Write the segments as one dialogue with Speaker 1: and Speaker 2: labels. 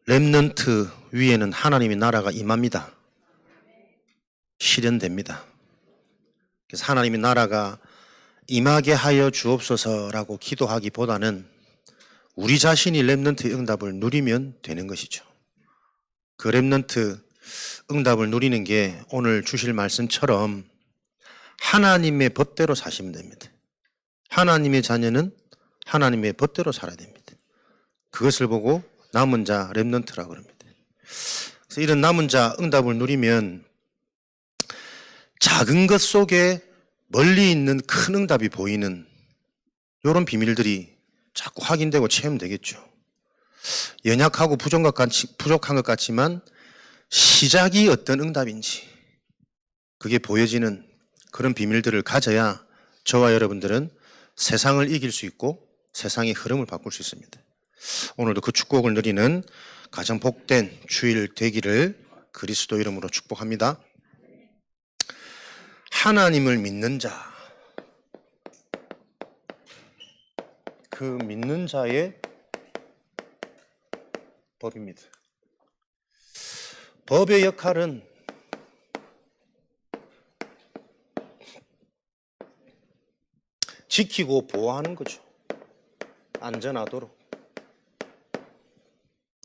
Speaker 1: 렘넌트 위에는 하나님의 나라가 임합니다. 실현됩니다. 그래서 하나님의 나라가 임하게 하여 주옵소서라고 기도하기보다는 우리 자신이 렘넌트의 응답을 누리면 되는 것이죠. 그 렘넌트 응답을 누리는 게 오늘 주실 말씀처럼 하나님의 법대로 사시면 됩니다. 하나님의 자녀는 하나님의 법대로 살아야 됩니다. 그것을 보고 남은 자 렘넌트라고 합니다. 그래서 이런 남은 자 응답을 누리면 작은 것 속에 멀리 있는 큰 응답이 보이는 이런 비밀들이 자꾸 확인되고 체험되겠죠. 연약하고 부족한 것 같지만 시작이 어떤 응답인지 그게 보여지는 그런 비밀들을 가져야 저와 여러분들은 세상을 이길 수 있고 세상의 흐름을 바꿀 수 있습니다. 오늘도 그 축복을 누리는 가장 복된 주일 되기를 그리스도 이름으로 축복합니다. 하나님을 믿는 자, 그 믿는 자의 법입니다. 법의 역할은 지키고 보호하는 거죠. 안전하도록.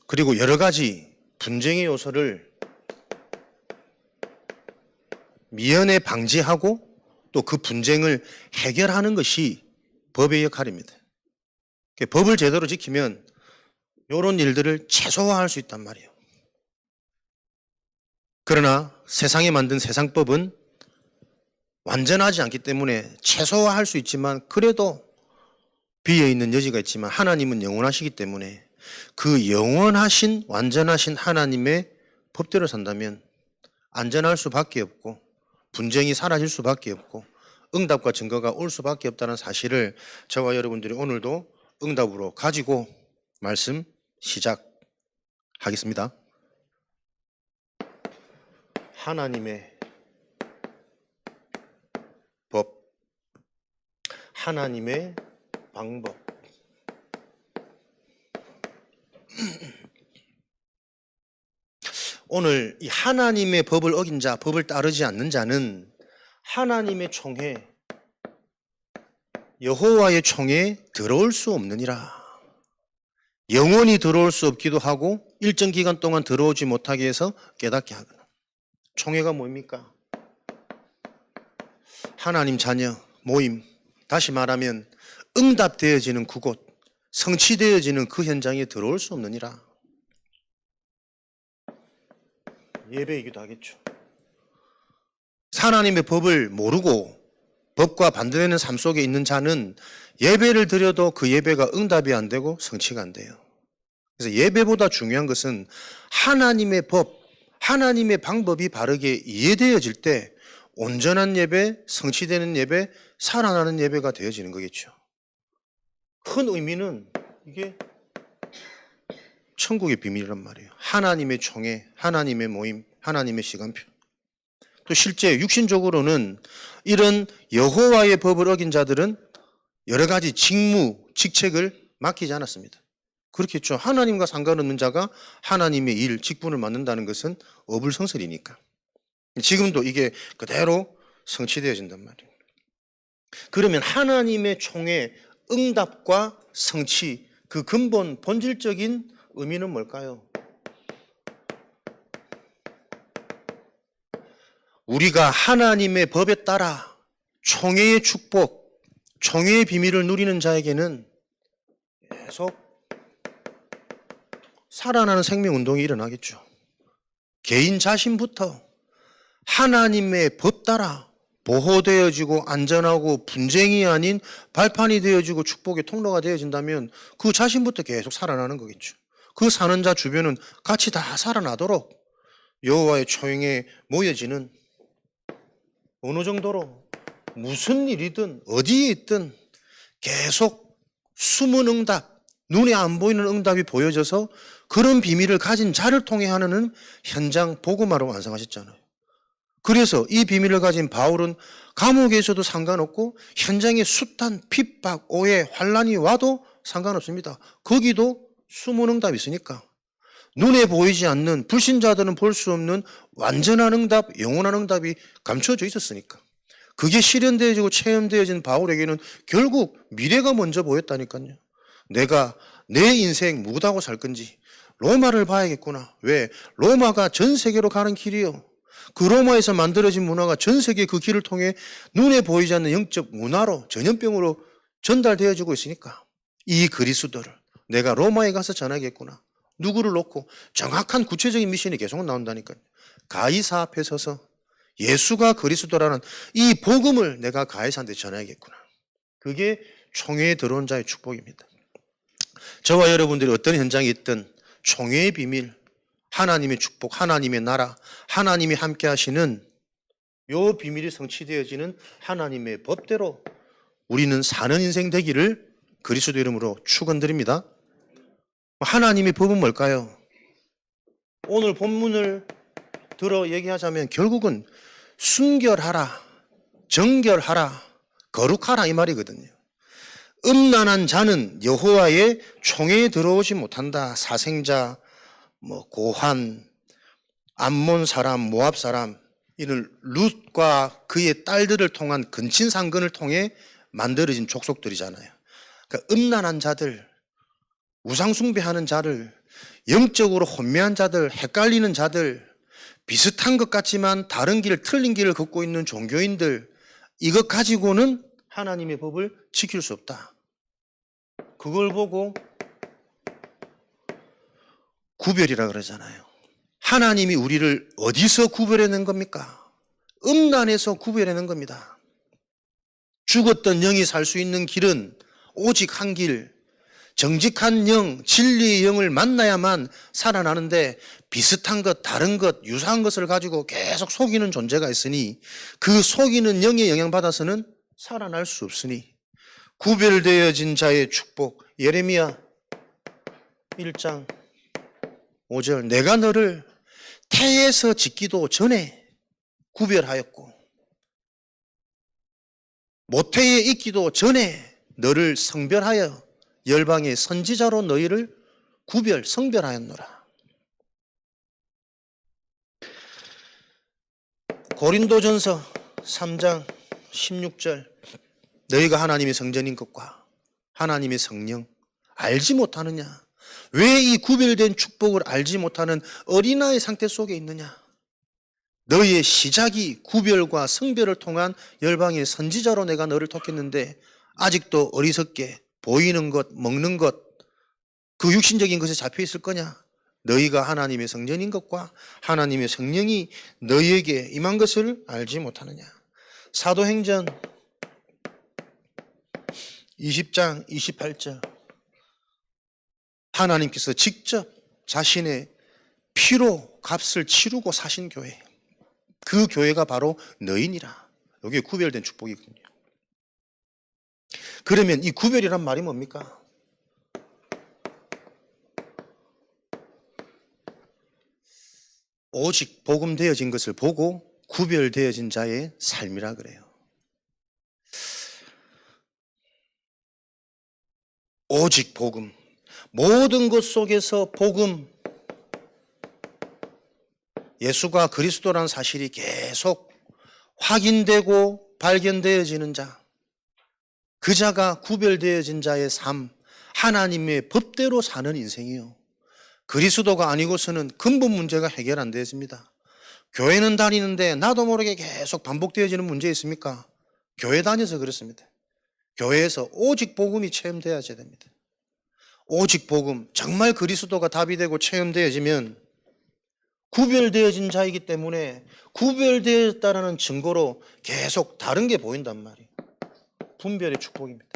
Speaker 1: 그리고 여러 가지 분쟁의 요소를 미연에 방지하고 또 그 분쟁을 해결하는 것이 법의 역할입니다. 법을 제대로 지키면 이런 일들을 최소화할 수 있단 말이에요. 그러나 세상에 만든 세상법은 완전하지 않기 때문에 최소화할 수 있지만 그래도 비어있는 여지가 있지만 하나님은 영원하시기 때문에 그 영원하신 완전하신 하나님의 법대로 산다면 안전할 수밖에 없고 분쟁이 사라질 수밖에 없고 응답과 증거가 올 수밖에 없다는 사실을 저와 여러분들이 오늘도 응답으로 가지고 말씀 시작하겠습니다. 하나님의 법, 하나님의 방법. 오늘 이 하나님의 법을 어긴 자, 법을 따르지 않는 자는 하나님의 총회, 여호와의 총회에 들어올 수 없느니라. 영원히 들어올 수 없기도 하고 일정 기간 동안 들어오지 못하게 해서 깨닫게 하거나. 총회가 뭡니까? 하나님 자녀 모임, 다시 말하면 응답되어지는 그곳, 성취되어지는 그 현장에 들어올 수 없느니라. 예배이기도 하겠죠. 하나님의 법을 모르고 법과 반대되는 삶 속에 있는 자는 예배를 드려도 그 예배가 응답이 안 되고 성취가 안 돼요. 그래서 예배보다 중요한 것은 하나님의 법, 하나님의 방법이 바르게 이해되어질 때 온전한 예배, 성취되는 예배, 살아나는 예배가 되어지는 거겠죠. 큰 의미는 이게 천국의 비밀이란 말이에요. 하나님의 총회, 하나님의 모임, 하나님의 시간표. 또 실제 육신적으로는 이런 여호와의 법을 어긴 자들은 여러 가지 직무, 직책을 맡기지 않았습니다. 그렇겠죠. 하나님과 상관없는 자가 하나님의 일, 직분을 맡는다는 것은 어불성설이니까. 지금도 이게 그대로 성취되어진단 말이에요. 그러면 하나님의 총회, 응답과 성취, 그 근본, 본질적인 의미는 뭘까요? 우리가 하나님의 법에 따라 총회의 축복, 총회의 비밀을 누리는 자에게는 계속 살아나는 생명운동이 일어나겠죠. 개인 자신부터 하나님의 법 따라 보호되어지고 안전하고 분쟁이 아닌 발판이 되어지고 축복의 통로가 되어진다면 그 자신부터 계속 살아나는 거겠죠. 그 사는 자 주변은 같이 다 살아나도록 여호와의 총회에 모여지는 어느 정도로 무슨 일이든 어디에 있든 계속 숨은 응답, 눈에 안 보이는 응답이 보여져서 그런 비밀을 가진 자를 통해 하는 현장 복음화로 완성하셨잖아요. 그래서 이 비밀을 가진 바울은 감옥에서도 상관없고 현장에 숱한 핍박, 오해, 환란이 와도 상관없습니다. 거기도 숨은 응답이 있으니까. 눈에 보이지 않는 불신자들은 볼 수 없는 완전한 응답, 영원한 응답이 감춰져 있었으니까. 그게 실현되어지고 체험되어진 바울에게는 결국 미래가 먼저 보였다니까요. 내가 내 인생 무엇하고 살 건지 로마를 봐야겠구나. 왜? 로마가 전 세계로 가는 길이요. 그 로마에서 만들어진 문화가 전 세계 그 길을 통해 눈에 보이지 않는 영적 문화로, 전염병으로 전달되어지고 있으니까 이 그리스도를 내가 로마에 가서 전하겠구나. 누구를 놓고 정확한 구체적인 미션이 계속 나온다니까요. 가이사 앞에 서서 예수가 그리스도라는 이 복음을 내가 가이사한테 전해야겠구나. 그게 총회에 들어온 자의 축복입니다. 저와 여러분들이 어떤 현장에 있든 총회의 비밀, 하나님의 축복, 하나님의 나라, 하나님이 함께 하시는 요 비밀이 성취되어지는 하나님의 법대로 우리는 사는 인생 되기를 그리스도 이름으로 축원드립니다. 하나님의 법은 뭘까요? 오늘 본문을 들어 얘기하자면 결국은 순결하라, 정결하라, 거룩하라 이 말이거든요. 음란한 자는 여호와의 총회에 들어오지 못한다. 사생자, 고한, 암몬 사람, 모압 사람, 이는 룻과 그의 딸들을 통한 근친상근을 통해 만들어진 족속들이잖아요. 그러니까 음란한 자들, 우상숭배하는 자들, 영적으로 혼미한 자들, 헷갈리는 자들, 비슷한 것 같지만 다른 길, 틀린 길을 걷고 있는 종교인들, 이것 가지고는 하나님의 법을 지킬 수 없다. 그걸 보고 구별이라 그러잖아요. 하나님이 우리를 어디서 구별해낸 겁니까? 음란에서 구별해낸 겁니다. 죽었던 영이 살 수 있는 길은 오직 한 길, 정직한 영, 진리의 영을 만나야만 살아나는데 비슷한 것, 다른 것, 유사한 것을 가지고 계속 속이는 존재가 있으니 그 속이는 영에 영향받아서는 살아날 수 없으니 구별되어진 자의 축복, 예레미야 1장 5절, 내가 너를 태에서 짓기도 전에 구별하였고 모태에 있기도 전에 너를 성별하여 열방의 선지자로 너희를 성별하였노라. 고린도전서 3장 16절, 너희가 하나님의 성전인 것과 하나님의 성령 알지 못하느냐? 왜 이 구별된 축복을 알지 못하는 어린아이 상태 속에 있느냐? 너희의 시작이 구별과 성별을 통한 열방의 선지자로 내가 너를 택했는데 아직도 어리석게 보이는 것, 먹는 것, 그 육신적인 것에 잡혀 있을 거냐? 너희가 하나님의 성전인 것과 하나님의 성령이 너희에게 임한 것을 알지 못하느냐? 사도행전 20장 28절, 하나님께서 직접 자신의 피로 값을 치르고 사신 교회, 그 교회가 바로 너희니라. 여기에 구별된 축복이거든요. 그러면 이 구별이란 말이 뭡니까? 오직 복음되어진 것을 보고 구별되어진 자의 삶이라 그래요. 오직 복음, 모든 것 속에서 복음, 예수가 그리스도라는 사실이 계속 확인되고 발견되어지는 자, 그 자가 구별되어진 자의 삶, 하나님의 법대로 사는 인생이요. 그리스도가 아니고서는 근본 문제가 해결 안 되어집니다. 교회는 다니는데 나도 모르게 계속 반복되어지는 문제 있습니까? 교회 다녀서 그렇습니다. 교회에서 오직 복음이 체험되어야 됩니다. 오직 복음, 정말 그리스도가 답이 되고 체험되어지면 구별되어진 자이기 때문에 구별되었다는 증거로 계속 다른 게 보인단 말이에요. 분별의 축복입니다.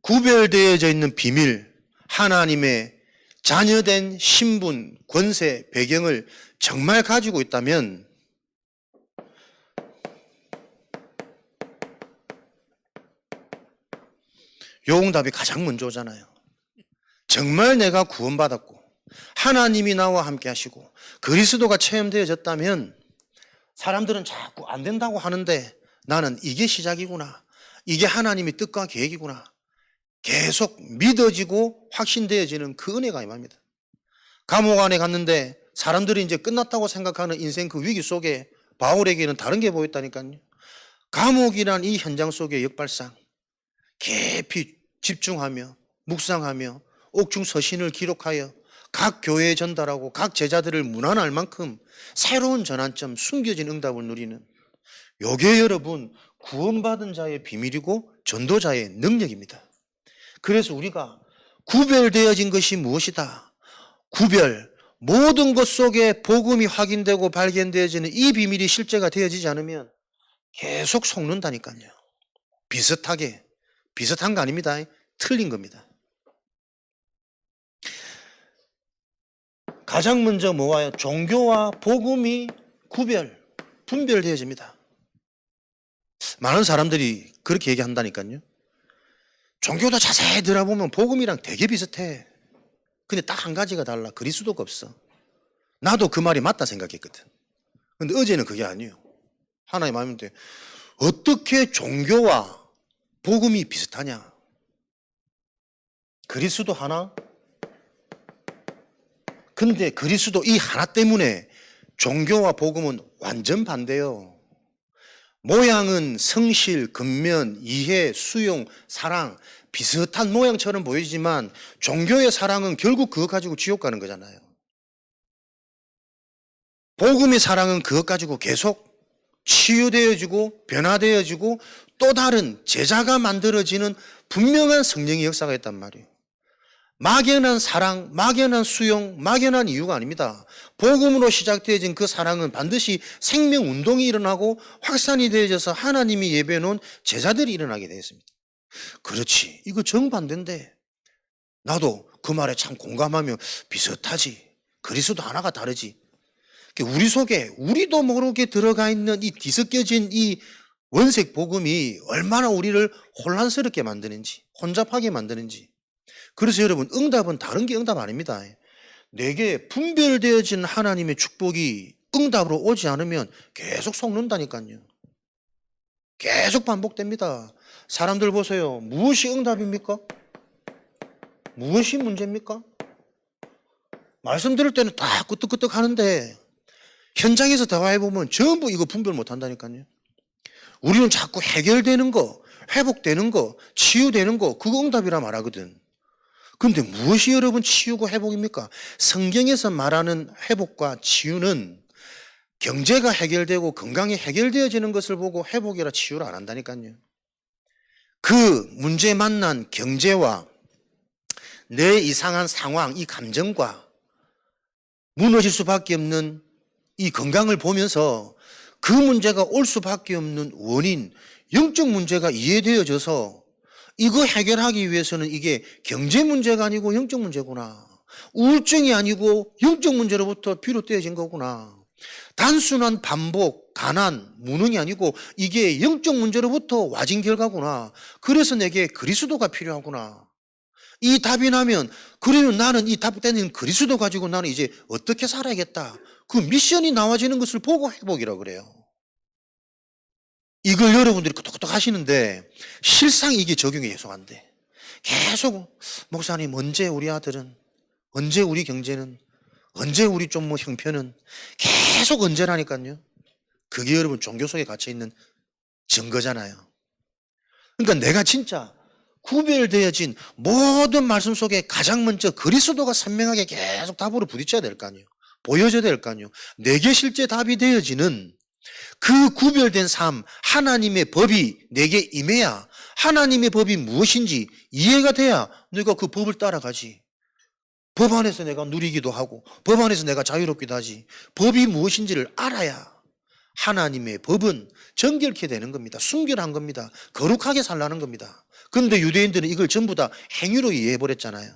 Speaker 1: 구별되어져 있는 비밀, 하나님의 자녀된 신분, 권세, 배경을 정말 가지고 있다면 요 응답이 가장 먼저 오잖아요. 정말 내가 구원받았고 하나님이 나와 함께 하시고 그리스도가 체험되어졌다면 사람들은 자꾸 안 된다고 하는데 나는 이게 시작이구나, 이게 하나님의 뜻과 계획이구나, 계속 믿어지고 확신되어지는 그 은혜가 임합니다. 감옥 안에 갔는데 사람들이 이제 끝났다고 생각하는 인생 그 위기 속에 바울에게는 다른 게 보였다니까요. 감옥이란 이 현장 속의 역발상, 깊이 집중하며 묵상하며 옥중 서신을 기록하여 각 교회에 전달하고 각 제자들을 문안할 만큼 새로운 전환점, 숨겨진 응답을 누리는, 요게 여러분 구원받은 자의 비밀이고 전도자의 능력입니다. 그래서 우리가 구별되어진 것이 무엇이다? 구별, 모든 것 속에 복음이 확인되고 발견되어지는 이 비밀이 실제가 되어지지 않으면 계속 속는다니까요. 비슷한 거 아닙니다. 틀린 겁니다. 가장 먼저 뭐와요? 종교와 복음이 분별되어집니다. 많은 사람들이 그렇게 얘기한다니까요. 종교도 자세히 들어보면 복음이랑 되게 비슷해. 근데 딱 한 가지가 달라. 그리스도가 없어. 나도 그 말이 맞다 생각했거든. 근데 어제는 그게 아니에요. 하나님 마음인데 어떻게 종교와 복음이 비슷하냐? 그리스도 하나? 근데 그리스도 이 하나 때문에 종교와 복음은 완전 반대요. 모양은 성실, 근면, 이해, 수용, 사랑 비슷한 모양처럼 보이지만 종교의 사랑은 결국 그것 가지고 지옥 가는 거잖아요. 복음의 사랑은 그것 가지고 계속 치유되어지고 변화되어지고 또 다른 제자가 만들어지는 분명한 성령의 역사가 있단 말이에요. 막연한 사랑, 막연한 수용, 막연한 이유가 아닙니다. 복음으로 시작되어진 그 사랑은 반드시 생명운동이 일어나고 확산이 되어져서 하나님이 예배해놓은 제자들이 일어나게 되었습니다. 그렇지, 이거 정반대인데 나도 그 말에 참 공감하며 비슷하지. 그리스도 하나가 다르지. 우리 속에 우리도 모르게 들어가 있는 이 뒤섞여진 이 원색 복음이 얼마나 우리를 혼란스럽게 만드는지, 혼잡하게 만드는지. 그래서 여러분, 응답은 다른 게 응답 아닙니다. 내게 분별되어진 하나님의 축복이 응답으로 오지 않으면 계속 속는다니까요. 계속 반복됩니다. 사람들 보세요. 무엇이 응답입니까? 무엇이 문제입니까? 말씀 들을 때는 다 끄떡끄떡 하는데 현장에서 대화해보면 전부 이거 분별 못 한다니까요. 우리는 자꾸 해결되는 거, 회복되는 거, 치유되는 거, 그거 응답이라 말하거든. 근데 무엇이 여러분 치유고 회복입니까? 성경에서 말하는 회복과 치유는 경제가 해결되고 건강이 해결되어지는 것을 보고 회복이라 치유를 안 한다니까요. 그 문제 만난 경제와 내 이상한 상황, 이 감정과 무너질 수밖에 없는 이 건강을 보면서 그 문제가 올 수밖에 없는 원인, 영적 문제가 이해되어져서 이거 해결하기 위해서는 이게 경제 문제가 아니고 영적 문제구나. 우울증이 아니고 영적 문제로부터 비롯되어진 거구나. 단순한 반복, 가난, 무능이 아니고 이게 영적 문제로부터 와진 결과구나. 그래서 내게 그리스도가 필요하구나. 이 답이 나면 그러면 나는 이 답되는 그리스도 가지고 나는 이제 어떻게 살아야겠다. 그 미션이 나와지는 것을 보고 회복이라고 그래요. 이걸 여러분들이 끄떡끄떡 하시는데 실상 이게 적용이 계속 안 돼. 계속 목사님 언제 우리 아들은, 언제 우리 경제는, 언제 우리 좀 뭐 형편은, 계속 언제라니까요. 그게 여러분 종교 속에 갇혀있는 증거잖아요. 그러니까 내가 진짜 구별되어진 모든 말씀 속에 가장 먼저 그리스도가 선명하게 계속 답으로 부딪혀야 될 거 아니에요. 보여줘야 될 거 아니에요. 내게 실제 답이 되어지는 그 구별된 삶, 하나님의 법이 내게 임해야 하나님의 법이 무엇인지 이해가 돼야 내가 그 법을 따라가지. 법 안에서 내가 누리기도 하고 법 안에서 내가 자유롭기도 하지. 법이 무엇인지를 알아야 하나님의 법은 정결케 되는 겁니다. 순결한 겁니다. 거룩하게 살라는 겁니다. 그런데 유대인들은 이걸 전부 다 행위로 이해해버렸잖아요.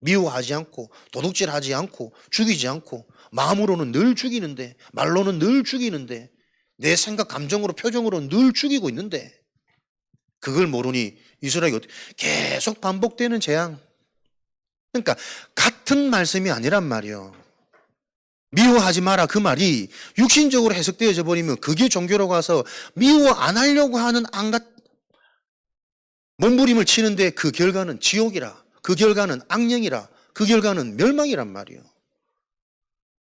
Speaker 1: 미워하지 않고 도둑질하지 않고 죽이지 않고 마음으로는 늘 죽이는데 말로는 늘 죽이는데 내 생각 감정으로 표정으로 늘 죽이고 있는데 그걸 모르니 이스라엘이 계속 반복되는 재앙. 그러니까 같은 말씀이 아니란 말이에요. 미워하지 마라 그 말이 육신적으로 해석되어져 버리면 그게 종교로 가서 미워 안 하려고 하는 몸부림을 치는데 그 결과는 지옥이라, 그 결과는 악령이라, 그 결과는 멸망이란 말이에요.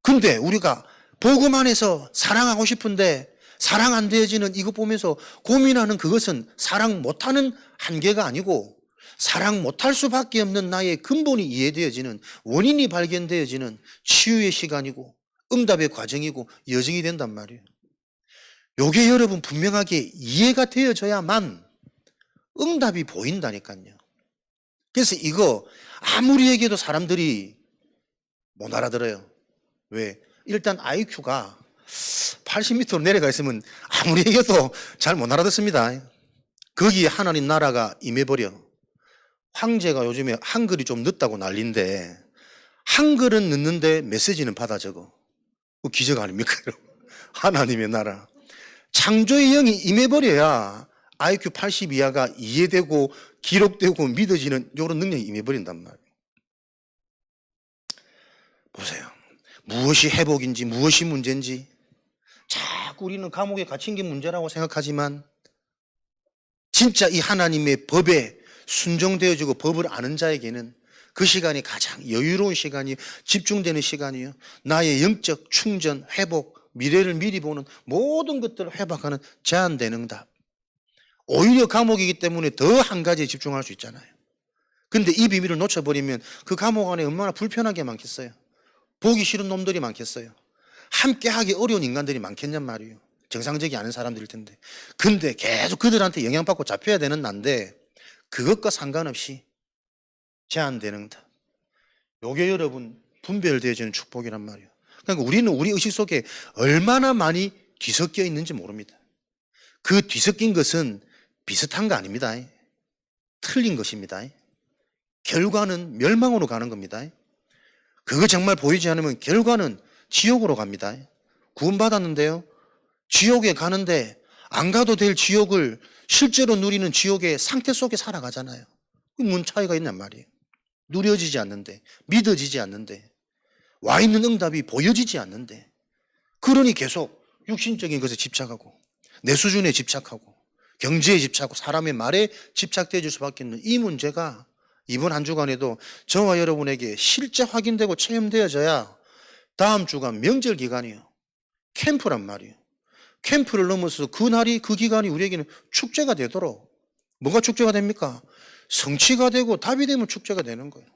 Speaker 1: 근데 우리가 복음 안에서 사랑하고 싶은데 사랑 안 되어지는 이것 보면서 고민하는 그것은 사랑 못하는 한계가 아니고 사랑 못할 수밖에 없는 나의 근본이 이해되어지는, 원인이 발견되어지는 치유의 시간이고 응답의 과정이고 여정이 된단 말이에요. 요게 여러분 분명하게 이해가 되어져야만 응답이 보인다니까요. 그래서 이거 아무리 얘기해도 사람들이 못 알아들어요. 왜? 일단 IQ가 80m로 내려가 있으면 아무리 얘기해도 잘 못 알아듣습니다. 거기에 하나님 나라가 임해버려. 황제가 요즘에 한글이 좀 늦다고 난리인데 한글은 늦는데 메시지는 받아 적어. 그 기적 아닙니까? 하나님의 나라. 창조의 영이 임해버려야 IQ 80 이하가 이해되고 기록되고 믿어지는 이런 능력이 임해버린단 말이에요. 보세요. 무엇이 회복인지 무엇이 문제인지 자꾸 우리는 감옥에 갇힌 게 문제라고 생각하지만 진짜 이 하나님의 법에 순종되어지고 법을 아는 자에게는 그 시간이 가장 여유로운 시간이요, 집중되는 시간이요, 나의 영적 충전, 회복, 미래를 미리 보는 모든 것들을 회복하는 제한되는 응답. 오히려 감옥이기 때문에 더 한 가지에 집중할 수 있잖아요. 근데 이 비밀을 놓쳐버리면 그 감옥 안에 얼마나 불편하게 많겠어요. 보기 싫은 놈들이 많겠어요. 함께하기 어려운 인간들이 많겠냔 말이에요. 정상적이 아닌 사람들일 텐데. 근데 계속 그들한테 영향받고 잡혀야 되는 난데 그것과 상관없이 제한되는 응답. 요게 여러분 분별되어지는 축복이란 말이에요. 그러니까 우리는 우리 의식 속에 얼마나 많이 뒤섞여 있는지 모릅니다. 그 뒤섞인 것은 비슷한 거 아닙니다. 틀린 것입니다. 결과는 멸망으로 가는 겁니다. 그거 정말 보이지 않으면 결과는 지옥으로 갑니다. 구원받았는데요, 지옥에 가는데 안 가도 될 지옥을 실제로 누리는 지옥의 상태 속에 살아가잖아요. 뭔 차이가 있냔 말이에요. 누려지지 않는데, 믿어지지 않는데, 와 있는 응답이 보여지지 않는데, 그러니 계속 육신적인 것에 집착하고 내 수준에 집착하고 경제에 집착하고 사람의 말에 집착되어 줄 수밖에 없는 이 문제가 이번 한 주간에도 저와 여러분에게 실제 확인되고 체험되어져야 다음 주간 명절 기간이에요. 캠프란 말이에요. 캠프를 넘어서 그날이, 그 기간이 우리에게는 축제가 되도록. 뭐가 축제가 됩니까? 성취가 되고 답이 되면 축제가 되는 거예요.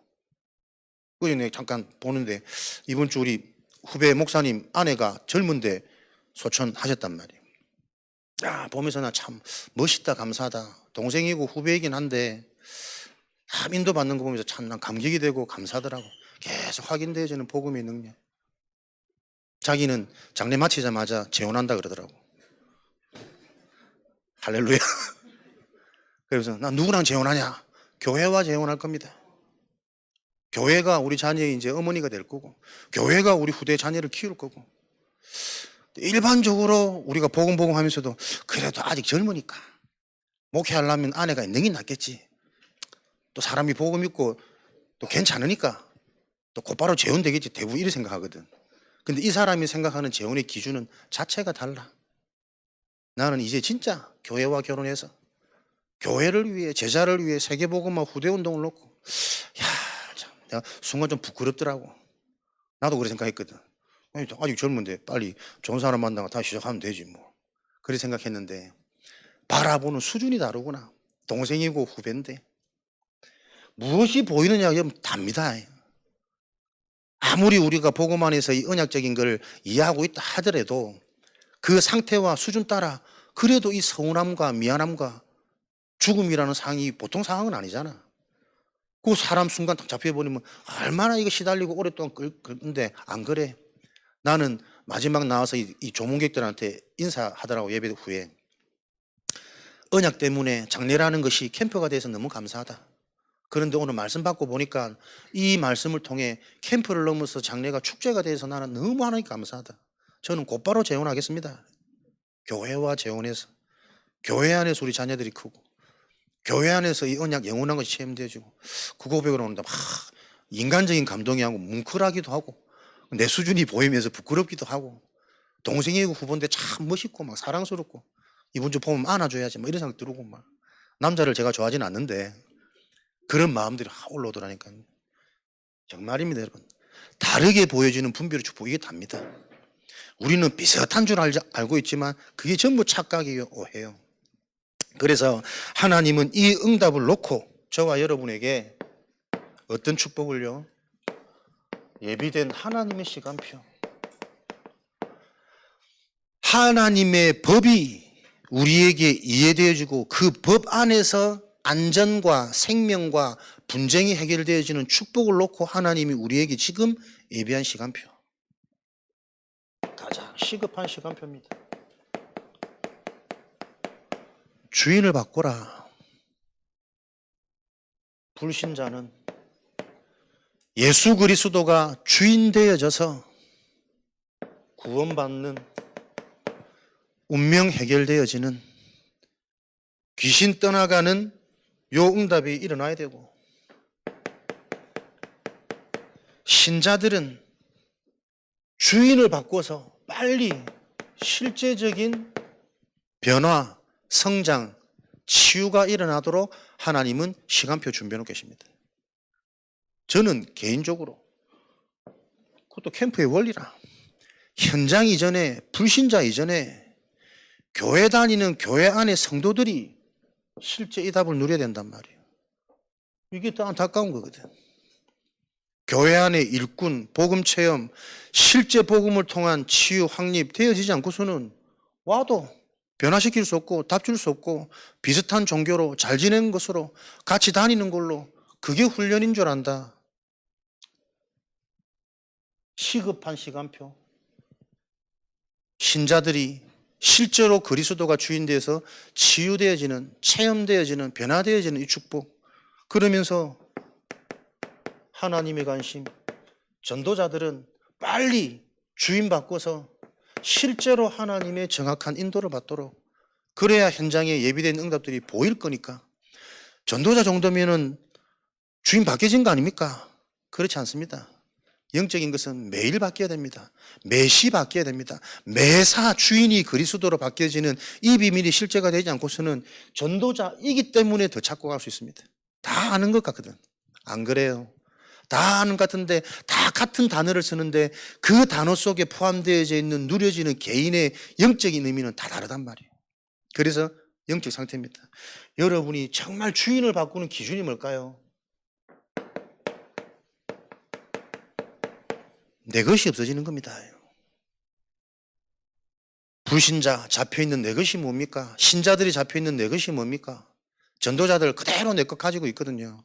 Speaker 1: 그전에 잠깐 보는데 이번 주 우리 후배 목사님 아내가 젊은데 소천하셨단 말이에요. 야, 보면서 나 참 멋있다, 감사하다. 동생이고 후배이긴 한데 참 인도받는 거 보면서 참 난 감격이 되고 감사하더라고. 계속 확인되어지는 복음의 능력. 자기는 장례 마치자마자 재혼한다 그러더라고. 할렐루야. 그래서 난 누구랑 재혼하냐? 교회와 재혼할 겁니다. 교회가 우리 자녀의 이제 어머니가 될 거고, 교회가 우리 후대 자녀를 키울 거고. 일반적으로 우리가 복음 하면서도 그래도 아직 젊으니까 목회하려면 아내가 능이 낫겠지. 또 사람이 복음 믿고 또 괜찮으니까 또 곧바로 재혼되겠지. 대부분 이렇게 생각하거든. 근데 이 사람이 생각하는 재혼의 기준은 자체가 달라. 나는 이제 진짜 교회와 결혼해서 교회를 위해, 제자를 위해 세계복음화 후대운동을 놓고, 야, 참, 내가 순간 좀 부끄럽더라고. 나도 그렇게 생각했거든. 아직 젊은데 빨리 좋은 사람 만나고 다시 시작하면 되지 뭐. 그렇게 생각했는데 바라보는 수준이 다르구나. 동생이고 후배인데 무엇이 보이느냐 하면 답니다. 아무리 우리가 복음 안에서 이 언약적인 걸 이해하고 있다 하더라도 그 상태와 수준 따라 그래도 이 서운함과 미안함과 죽음이라는 상황이 보통 상황은 아니잖아. 그 사람 순간 딱 잡혀버리면 얼마나 이거 시달리고 오랫동안 끓는데 안 그래. 나는 마지막 나와서 이 조문객들한테 인사하더라고. 예배 후에. 언약 때문에 장례라는 것이 캠프가 돼서 너무 감사하다. 그런데 오늘 말씀 받고 보니까 이 말씀을 통해 캠프를 넘어서 장례가 축제가 돼서 나는 너무 하나님 감사하다. 저는 곧바로 재혼하겠습니다. 교회와 재혼해서 교회 안에서 우리 자녀들이 크고 교회 안에서 이 언약 영원한 것이 체험되어지고 그 고백을 오는데 막 인간적인 감동이 하고 뭉클하기도 하고 내 수준이 보이면서 부끄럽기도 하고 동생이고 후보인데 참 멋있고 막 사랑스럽고 이번 주 보면 안아줘야지 막 이런 생각 들고 막 남자를 제가 좋아하지는 않는데 그런 마음들이 확 올라오더라니까요. 정말입니다, 여러분. 다르게 보여지는 분별의 축복, 이게 답니다. 우리는 비슷한 줄 알고 있지만 그게 전부 착각이에요, 오해요. 그래서 하나님은 이 응답을 놓고 저와 여러분에게 어떤 축복을요? 예비된 하나님의 시간표, 하나님의 법이 우리에게 이해되어지고 그 법 안에서 안전과 생명과 분쟁이 해결되어지는 축복을 놓고 하나님이 우리에게 지금 예비한 시간표, 가장 시급한 시간표입니다. 주인을 바꾸라. 불신자는 예수 그리스도가 주인 되어져서 구원받는, 운명 해결되어지는, 귀신 떠나가는 요 응답이 일어나야 되고, 신자들은 주인을 바꿔서 빨리 실제적인 변화, 성장, 치유가 일어나도록 하나님은 시간표 준비해 놓고 계십니다. 저는 개인적으로, 그것도 캠프의 원리라, 현장 이전에, 불신자 이전에 교회 다니는 교회 안의 성도들이 실제 이 답을 누려야 된단 말이에요. 이게 더 안타까운 거거든. 교회 안에 일꾼, 복음 체험, 실제 복음을 통한 치유, 확립 되어지지 않고서는 와도 변화시킬 수 없고 답 줄 수 없고 비슷한 종교로 잘 지내는 것으로 같이 다니는 걸로 그게 훈련인 줄 안다. 시급한 시간표. 신자들이 실제로 그리스도가 주인 되어서 치유되어지는, 체험되어지는, 변화되어지는 이 축복. 그러면서 하나님의 관심, 전도자들은 빨리 주인 바꿔서 실제로 하나님의 정확한 인도를 받도록, 그래야 현장에 예비된 응답들이 보일 거니까. 전도자 정도면은 주인 바뀌어진 거 아닙니까? 그렇지 않습니다. 영적인 것은 매일 바뀌어야 됩니다. 매시 바뀌어야 됩니다. 매사 주인이 그리스도로 바뀌어지는 이 비밀이 실제가 되지 않고서는 전도자이기 때문에 더 찾고 갈 수 있습니다. 다 아는 것 같거든. 안 그래요? 다 아는 것 같은데 다 같은 단어를 쓰는데 그 단어 속에 포함되어져 있는 누려지는 개인의 영적인 의미는 다 다르단 말이에요. 그래서 영적 상태입니다. 여러분이 정말 주인을 바꾸는 기준이 뭘까요? 내 것이 없어지는 겁니다. 불신자 잡혀있는 내 것이 뭡니까? 신자들이 잡혀있는 내 것이 뭡니까? 전도자들 그대로 내 것 가지고 있거든요.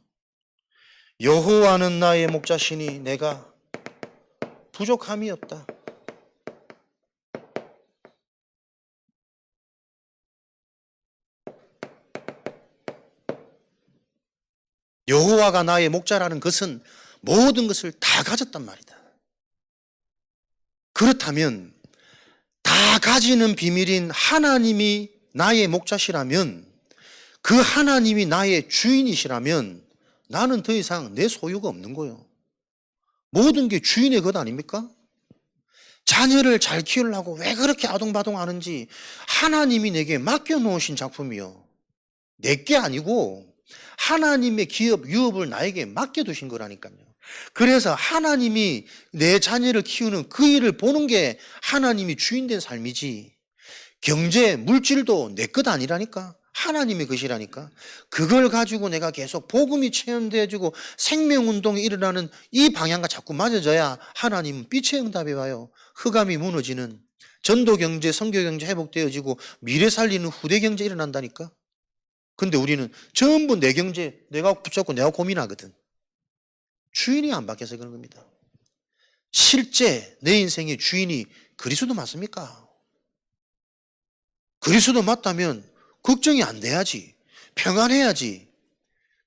Speaker 1: 여호와는 나의 목자시니 내가 부족함이 없다. 여호와가 나의 목자라는 것은 모든 것을 다 가졌단 말이다. 그렇다면 다 가지는 비밀인 하나님이 나의 목자시라면, 그 하나님이 나의 주인이시라면 나는 더 이상 내 소유가 없는 거예요. 모든 게 주인의 것 아닙니까? 자녀를 잘 키우려고 왜 그렇게 아동바동하는지 하나님이 내게 맡겨놓으신 작품이요. 내게 아니고 하나님의 기업, 유업을 나에게 맡겨두신 거라니까요. 그래서 하나님이 내 자녀를 키우는 그 일을 보는 게 하나님이 주인된 삶이지, 경제, 물질도 내 것 아니라니까. 하나님의 것이라니까. 그걸 가지고 내가 계속 복음이 체험되어지고 생명운동이 일어나는 이 방향과 자꾸 맞아져야 하나님은 빛의 응답이 와요. 흑암이 무너지는, 전도경제, 선교경제 회복되어지고 미래 살리는 후대경제 일어난다니까. 근데 우리는 전부 내 경제 내가 붙잡고 내가 고민하거든. 주인이 안 바뀌어서 그런 겁니다. 실제 내 인생의 주인이 그리스도 맞습니까? 그리스도 맞다면 걱정이 안 돼야지. 평안해야지.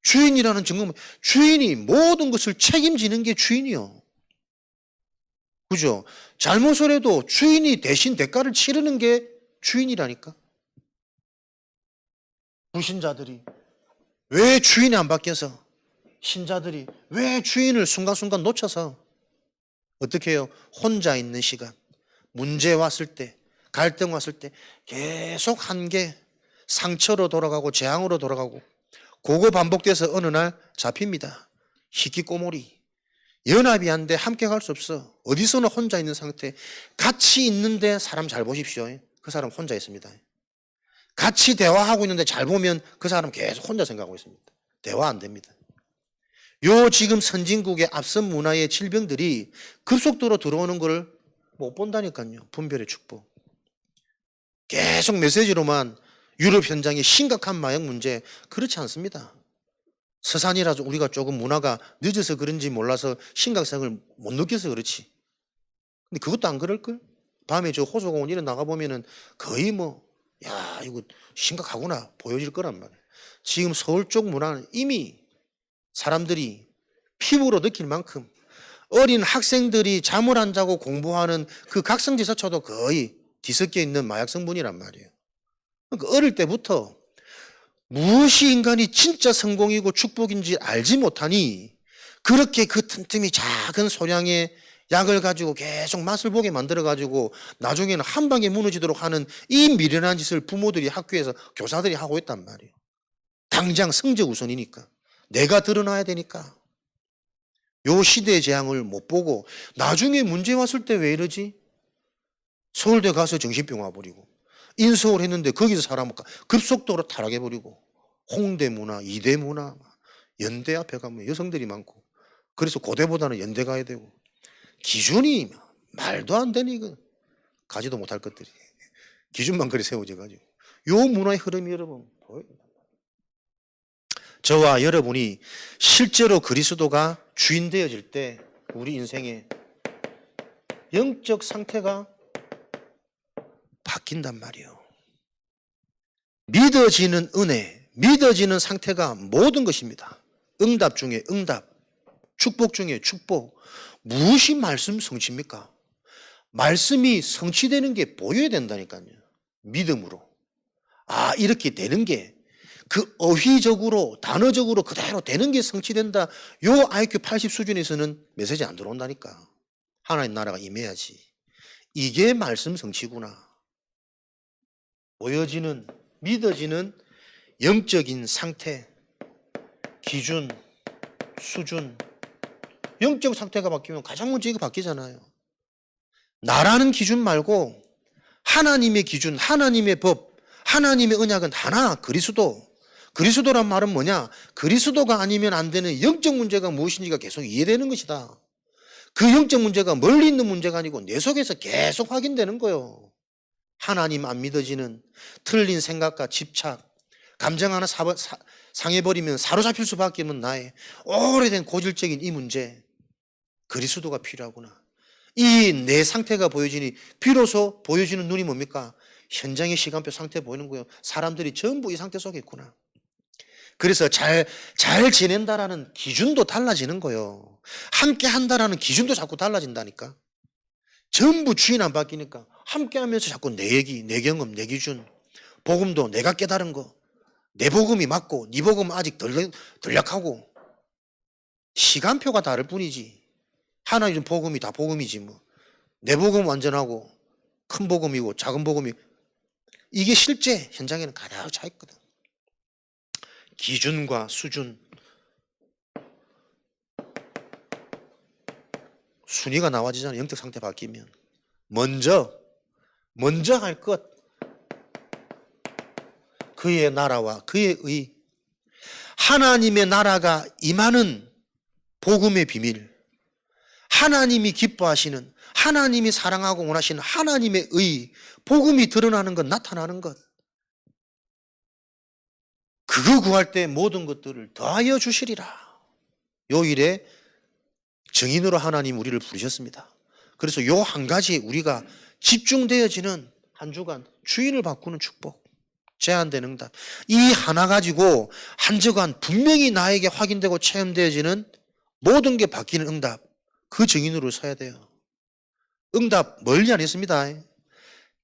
Speaker 1: 주인이라는 증거는 주인이 모든 것을 책임지는 게 주인이요. 그죠? 잘못을 해도 주인이 대신 대가를 치르는 게 주인이라니까. 불신자들이 왜 주인이 안 바뀌어서, 신자들이 왜 주인을 순간순간 놓쳐서 어떻게 해요? 혼자 있는 시간, 문제 왔을 때, 갈등 왔을 때 계속 한계, 상처로 돌아가고 재앙으로 돌아가고 그거 반복돼서 어느 날 잡힙니다. 희귀꼬물이. 연합이 안 돼 함께 갈 수 없어. 어디서나 혼자 있는 상태. 같이 있는데 사람 잘 보십시오. 그 사람 혼자 있습니다. 같이 대화하고 있는데 잘 보면 그 사람 계속 혼자 생각하고 있습니다. 대화 안 됩니다. 요 지금 선진국의 앞선 문화의 질병들이 급속도로 들어오는 걸 못 본다니까요. 분별의 축복. 계속 메시지로만 유럽 현장의 심각한 마약 문제 그렇지 않습니다. 서산이라서 우리가 조금 문화가 늦어서 그런지 몰라서 심각성을 못 느껴서 그렇지. 근데 그것도 안 그럴걸? 밤에 저 호수공원 이런 나가보면은 거의 야, 이거 심각하구나 보여질 거란 말이에요. 지금 서울 쪽 문화는 이미 사람들이 피부로 느낄 만큼 어린 학생들이 잠을 안 자고 공부하는 그 각성지사초도 거의 뒤섞여 있는 마약 성분이란 말이에요. 그러니까 어릴 때부터 무엇이 인간이 진짜 성공이고 축복인지 알지 못하니 그렇게 그 틈틈이 작은 소량의 약을 가지고 계속 맛을 보게 만들어가지고 나중에는 한 방에 무너지도록 하는 이 미련한 짓을 부모들이 학교에서 교사들이 하고 있단 말이에요. 당장 성적 우선이니까. 내가 드러나야 되니까. 요 시대의 재앙을 못 보고 나중에 문제 왔을 때 왜 이러지? 서울대 가서 정신병 와버리고 인서울 했는데 거기서 사람 급속도로 타락해버리고 홍대 문화, 이대 문화, 연대 앞에 가면 여성들이 많고 그래서 고대보다는 연대 가야 되고 기준이 말도 안 되니 이거 가지도 못할 것들이 기준만 그리 세워져 가지고 요 문화의 흐름이 여러분 보여요. 저와 여러분이 실제로 그리스도가 주인 되어질 때 우리 인생의 영적 상태가 바뀐단 말이에요. 믿어지는 은혜, 믿어지는 상태가 모든 것입니다. 응답 중에 응답, 축복 중에 축복. 무엇이 말씀 성취입니까? 말씀이 성취되는 게 보여야 된다니까요. 믿음으로. 아, 이렇게 되는 게 그 어휘적으로 단어적으로 그대로 되는 게 성취된다. 요 IQ 80 수준에서는 메시지 안 들어온다니까. 하나님 나라가 임해야지. 이게 말씀 성취구나. 보여지는 믿어지는 영적인 상태, 기준, 수준. 영적 상태가 바뀌면 가장 먼저 이거 바뀌잖아요. 나라는 기준 말고 하나님의 기준, 하나님의 법, 하나님의 언약은 하나, 그리스도. 그리스도란 말은 뭐냐? 그리스도가 아니면 안 되는 영적 문제가 무엇인지가 계속 이해되는 것이다. 그 영적 문제가 멀리 있는 문제가 아니고 내 속에서 계속 확인되는 거예요. 하나님 안 믿어지는 틀린 생각과 집착, 감정 하나 상해버리면 사로잡힐 수밖에 없는 나의 오래된 고질적인 이 문제. 그리스도가 필요하구나. 이 내 상태가 보여지니 비로소 보여지는 눈이 뭡니까? 현장의 시간표 상태 보이는 거예요. 사람들이 전부 이 상태 속에 있구나. 그래서 잘 지낸다라는 기준도 달라지는 거예요. 함께 한다라는 기준도 자꾸 달라진다니까. 전부 주인 안 바뀌니까 함께 하면서 자꾸 내 얘기, 내 경험, 내 기준, 복음도 내가 깨달은 거, 내 복음이 맞고 네 복음은 아직 덜 약하고 시간표가 다를 뿐이지. 하나님 복음이 다 복음이지 뭐. 내 복음 완전하고 큰 복음이고 작은 복음이 이게 실제 현장에는 가득 차 있거든. 기준과 수준, 순위가 나와지잖아요. 영적 상태 바뀌면 먼저 할 것, 그의 나라와 그의 의, 하나님의 나라가 임하는 복음의 비밀, 하나님이 기뻐하시는, 하나님이 사랑하고 원하시는 하나님의 의, 복음이 드러나는 것, 나타나는 것, 그거 구할 때 모든 것들을 더하여 주시리라. 요 일에 증인으로 하나님 우리를 부르셨습니다. 그래서 요 한 가지에 우리가 집중되어지는 한 주간 주인을 바꾸는 축복, 제한된 응답, 이 하나 가지고 한 주간 분명히 나에게 확인되고 체험되어지는 모든 게 바뀌는 응답, 그 증인으로 서야 돼요. 응답 멀리 안 있습니다.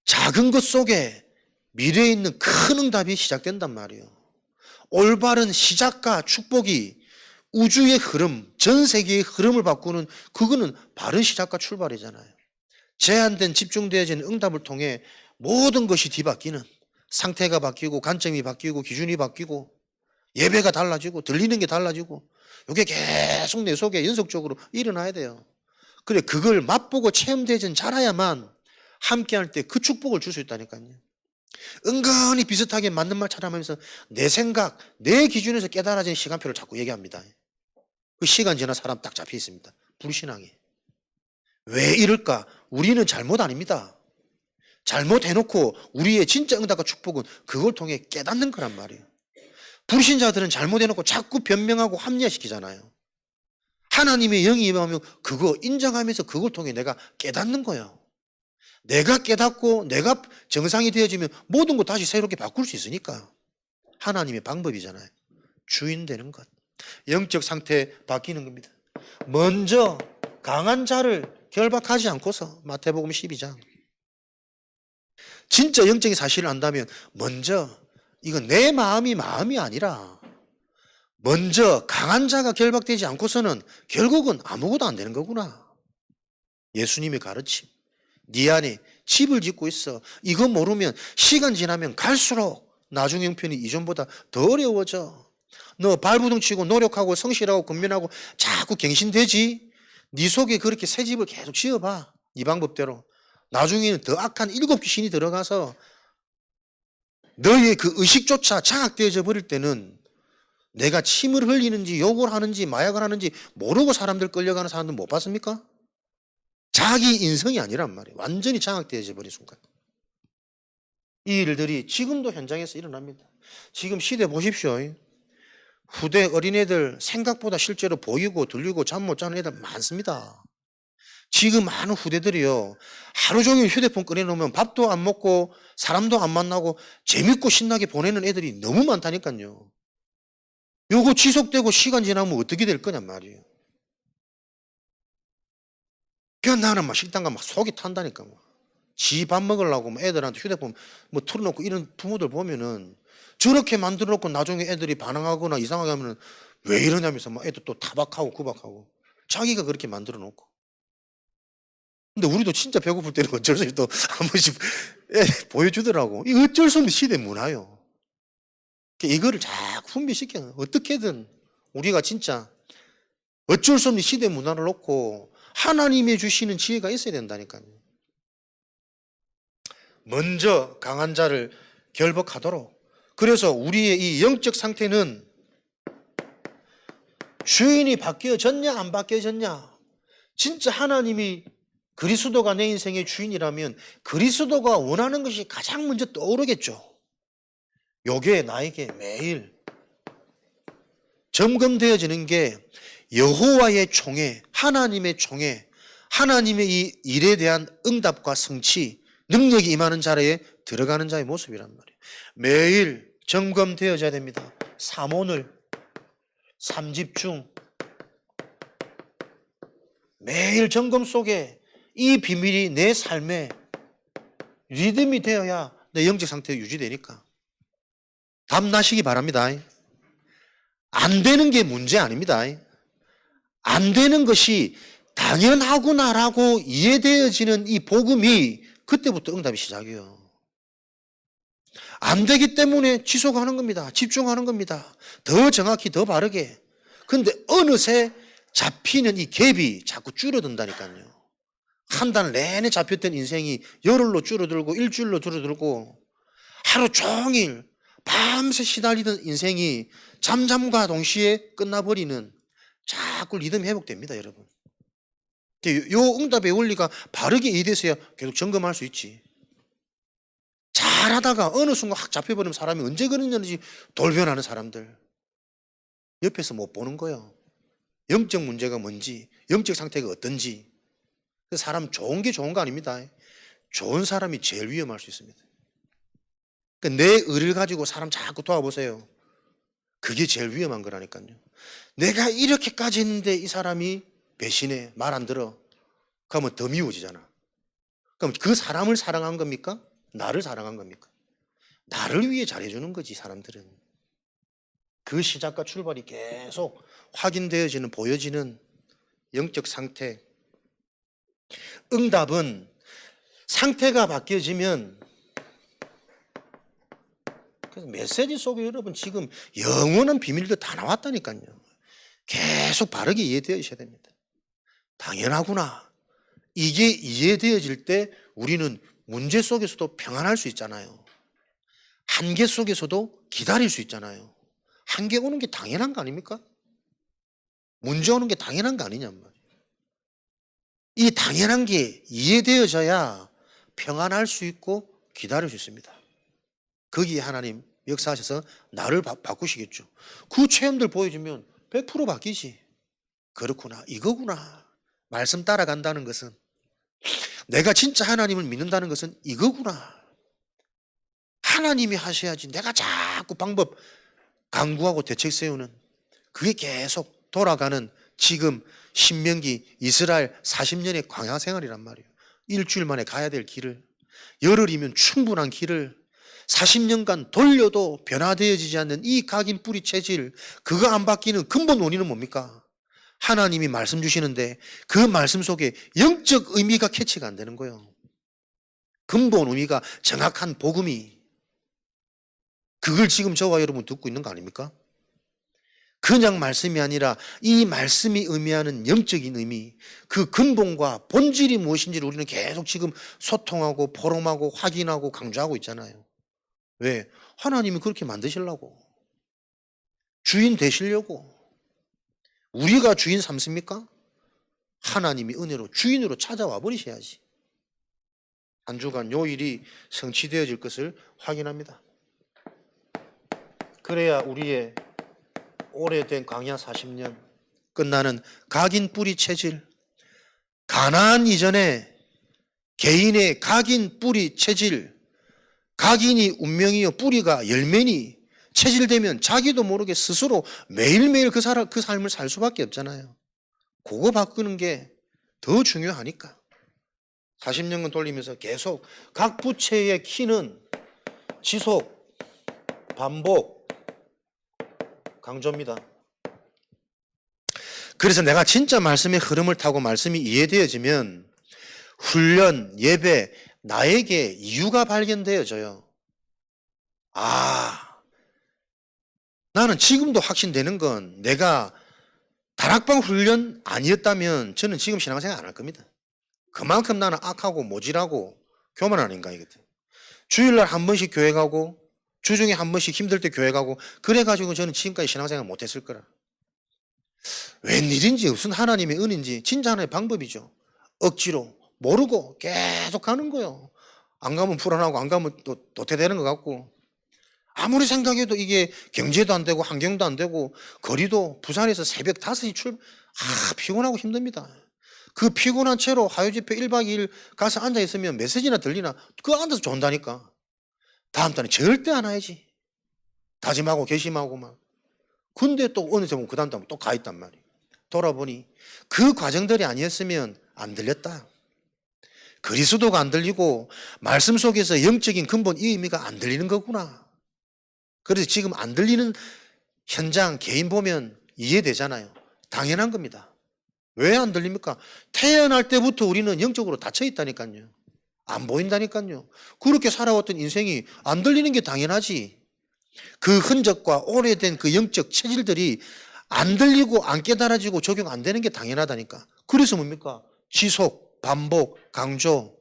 Speaker 1: 작은 것 속에 미래에 있는 큰 응답이 시작된단 말이에요. 올바른 시작과 축복이 우주의 흐름, 전 세계의 흐름을 바꾸는 그거는 바른 시작과 출발이잖아요. 제한된 집중되어진 응답을 통해 모든 것이 뒤바뀌는 상태가 바뀌고 관점이 바뀌고 기준이 바뀌고 예배가 달라지고 들리는 게 달라지고 이게 계속 내 속에 연속적으로 일어나야 돼요. 그래 그걸 맛보고 체험되진 자라야만 함께할 때 그 축복을 줄 수 있다니까요. 은근히 비슷하게 맞는 말 찾아가면서 내 생각, 내 기준에서 깨달아진 시간표를 자꾸 얘기합니다. 그 시간 지나 사람 딱 잡혀 있습니다. 불신앙이. 왜 이럴까? 우리는 잘못 아닙니다. 잘못해놓고 우리의 진짜 응답과 축복은 그걸 통해 깨닫는 거란 말이에요. 불신자들은 잘못해놓고 자꾸 변명하고 합리화시키잖아요. 하나님의 영이 임하면 그거 인정하면서 그걸 통해 내가 깨닫는 거예요. 내가 깨닫고 내가 정상이 되어지면 모든 것 다시 새롭게 바꿀 수 있으니까. 하나님의 방법이잖아요. 주인 되는 것. 영적 상태 바뀌는 겁니다. 먼저 강한 자를 결박하지 않고서 마태복음 12장. 진짜 영적인 사실을 안다면 먼저 이건 내 마음이 아니라 먼저 강한 자가 결박되지 않고서는 결국은 아무것도 안 되는 거구나. 예수님의 가르침. 네 안에 집을 짓고 있어. 이거 모르면 시간 지나면 갈수록 나중 형편이 이전보다 더 어려워져. 너 발부둥 치고 노력하고 성실하고 근면하고 자꾸 갱신되지. 네 속에 그렇게 새 집을 계속 지어봐. 네 방법대로. 나중에는 더 악한 7 귀신이 들어가서 너의 그 의식조차 장악되어져 버릴 때는 내가 침을 흘리는지 욕을 하는지 마약을 하는지 모르고 사람들 끌려가는 사람들 못 봤습니까? 자기 인성이 아니란 말이에요. 완전히 장악되어져 버린 순간. 이 일들이 지금도 현장에서 일어납니다. 지금 시대 보십시오. 후대 어린애들 생각보다 실제로 보이고 들리고 잠 못 자는 애들 많습니다. 지금 많은 후대들이요. 하루 종일 휴대폰 꺼내놓으면 밥도 안 먹고 사람도 안 만나고 재밌고 신나게 보내는 애들이 너무 많다니까요. 요거 지속되고 시간 지나면 어떻게 될 거냔 말이에요. 그냥 나는 막 식당 가면 막 속이 탄다니까. 지 밥 먹으려고 애들한테 휴대폰 뭐 틀어놓고 이런 부모들 보면은 저렇게 만들어 놓고 나중에 애들이 반항하거나 이상하게 하면은 왜 이러냐면서 막 애들 또 타박하고 구박하고 자기가 그렇게 만들어 놓고. 근데 우리도 진짜 배고플 때는 어쩔 수 없이 또 한 번씩 보여주더라고. 이 어쩔 수 없는 시대 문화요. 이거를 자꾸 분비시켜. 어떻게든 우리가 진짜 어쩔 수 없는 시대 문화를 놓고 하나님이 주시는 지혜가 있어야 된다니까요. 먼저 강한 자를 결박하도록. 그래서 우리의 이 영적 상태는 주인이 바뀌어졌냐 안 바뀌어졌냐. 진짜 하나님이 그리스도가 내 인생의 주인이라면 그리스도가 원하는 것이 가장 먼저 떠오르겠죠. 요게 나에게 매일 점검되어지는 게 여호와의 총회, 하나님의 총회, 하나님의 이 일에 대한 응답과 성취, 능력이 임하는 자리에 들어가는 자의 모습이란 말이에요. 매일 점검되어져야 됩니다. 삼오늘, 삼집중. 매일 점검 속에 이 비밀이 내 삶에 리듬이 되어야 내 영적 상태가 유지되니까. 답나시기 바랍니다. 안 되는 게 문제 아닙니다. 안 되는 것이 당연하구나라고 이해되어지는 이 복음이 그때부터 응답이 시작이에요. 안 되기 때문에 지속하는 겁니다. 집중하는 겁니다. 더 정확히 더 바르게. 근데 어느새 잡히는 이 갭이 자꾸 줄어든다니까요. 한 달 내내 잡혔던 인생이 열흘로 줄어들고 일주일로 줄어들고 하루 종일 밤새 시달리던 인생이 잠잠과 동시에 끝나버리는 자꾸 리듬이 회복됩니다, 여러분. 요 응답의 원리가 바르게 이해돼서야 계속 점검할 수 있지. 잘하다가 어느 순간 확 잡혀버리면 사람이 언제 그러는지 돌변하는 사람들. 옆에서 못 보는 거예요. 영적 문제가 뭔지, 영적 상태가 어떤지. 사람 좋은 게 좋은 거 아닙니다. 좋은 사람이 제일 위험할 수 있습니다. 그러니까 내 의를 가지고 사람 자꾸 도와보세요. 그게 제일 위험한 거라니까요. 내가 이렇게까지 했는데 이 사람이 배신해, 말 안 들어. 그러면 더 미워지잖아. 그럼 그 사람을 사랑한 겁니까? 나를 사랑한 겁니까? 나를 위해 잘해주는 거지, 사람들은. 그 시작과 출발이 계속 확인되어지는, 보여지는 영적 상태. 응답은 상태가 바뀌어지면 그래서 메시지 속에 여러분 지금 영원한 비밀들 다 나왔다니까요. 계속 바르게 이해되어야 됩니다. 당연하구나. 이게 이해되어질 때 우리는 문제 속에서도 평안할 수 있잖아요. 한계 속에서도 기다릴 수 있잖아요. 한계 오는 게 당연한 거 아닙니까? 문제 오는 게 당연한 거 아니냔 말이에요. 이 당연한 게 이해되어져야 평안할 수 있고 기다릴 수 있습니다. 거기에 하나님 역사하셔서 나를 바꾸시겠죠. 그 체험들 보여주면 100% 바뀌지. 그렇구나. 이거구나. 말씀 따라간다는 것은, 내가 진짜 하나님을 믿는다는 것은 이거구나. 하나님이 하셔야지 내가 자꾸 방법 강구하고 대책 세우는, 그게 계속 돌아가는 지금 신명기 이스라엘 40년의 광야 생활이란 말이에요. 일주일 만에 가야 될 길을, 열흘이면 충분한 길을 40년간 돌려도 변화되어지지 않는 이 각인 뿌리 체질, 그거 안 바뀌는 근본 원인은 뭡니까? 하나님이 말씀 주시는데 그 말씀 속에 영적 의미가 캐치가 안 되는 거예요. 근본 의미가 정확한 복음이, 그걸 지금 저와 여러분 듣고 있는 거 아닙니까? 그냥 말씀이 아니라 이 말씀이 의미하는 영적인 의미, 그 근본과 본질이 무엇인지를 우리는 계속 지금 소통하고 포럼하고 확인하고 강조하고 있잖아요. 왜? 하나님이 그렇게 만드시려고, 주인 되시려고. 우리가 주인 삼습니까? 하나님이 은혜로 주인으로 찾아와 버리셔야지 한 주간 요일이 성취되어질 것을 확인합니다. 그래야 우리의 오래된 광야 40년 끝나는 각인 뿌리 체질, 가나안 이전에 개인의 각인 뿌리 체질, 각인이 운명이요 뿌리가 열매니 체질되면 자기도 모르게 스스로 매일매일 그 삶을 살 수밖에 없잖아요. 그거 바꾸는 게 더 중요하니까 40년간 돌리면서 계속 각 부채의 키는 지속, 반복, 강조입니다. 그래서 내가 진짜 말씀의 흐름을 타고 말씀이 이해되어지면 훈련, 예배, 나에게 이유가 발견되어져요. 아, 나는 지금도 확신되는 건, 내가 다락방 훈련 아니었다면 저는 지금 신앙생활 안 할 겁니다. 그만큼 나는 악하고 모질하고 교만한 인간이거든. 주일날 한 번씩 교회 가고 주중에 한 번씩 힘들 때 교회 가고 그래가지고 저는 지금까지 신앙생활 못했을 거라. 웬일인지 무슨 하나님의 은인지 진짜 하나의 방법이죠. 억지로 모르고 계속 가는 거예요. 안 가면 불안하고 안 가면 또 도태되는 것 같고, 아무리 생각해도 이게 경제도 안 되고 환경도 안 되고 거리도 부산에서 새벽 5시 피곤하고 힘듭니다. 그 피곤한 채로 화요집회 1박 2일 가서 앉아있으면 메시지나 들리나 그거 앉아서 존다니까. 다음 달에 절대 안 와야지. 다짐하고 결심하고 막. 근데 또 어느새 보면 그 다음 달에 또 가 있단 말이에요. 돌아보니 그 과정들이 아니었으면 안 들렸다. 그리스도가 안 들리고 말씀 속에서 영적인 근본 이 의미가 안 들리는 거구나. 그래서 지금 안 들리는 현장 개인 보면 이해되잖아요. 당연한 겁니다. 왜 안 들립니까? 태어날 때부터 우리는 영적으로 닫혀 있다니까요. 안 보인다니까요. 그렇게 살아왔던 인생이 안 들리는 게 당연하지. 그 흔적과 오래된 그 영적 체질들이 안 들리고 안 깨달아지고 적용 안 되는 게 당연하다니까. 그래서 뭡니까? 지속, 반복, 강조.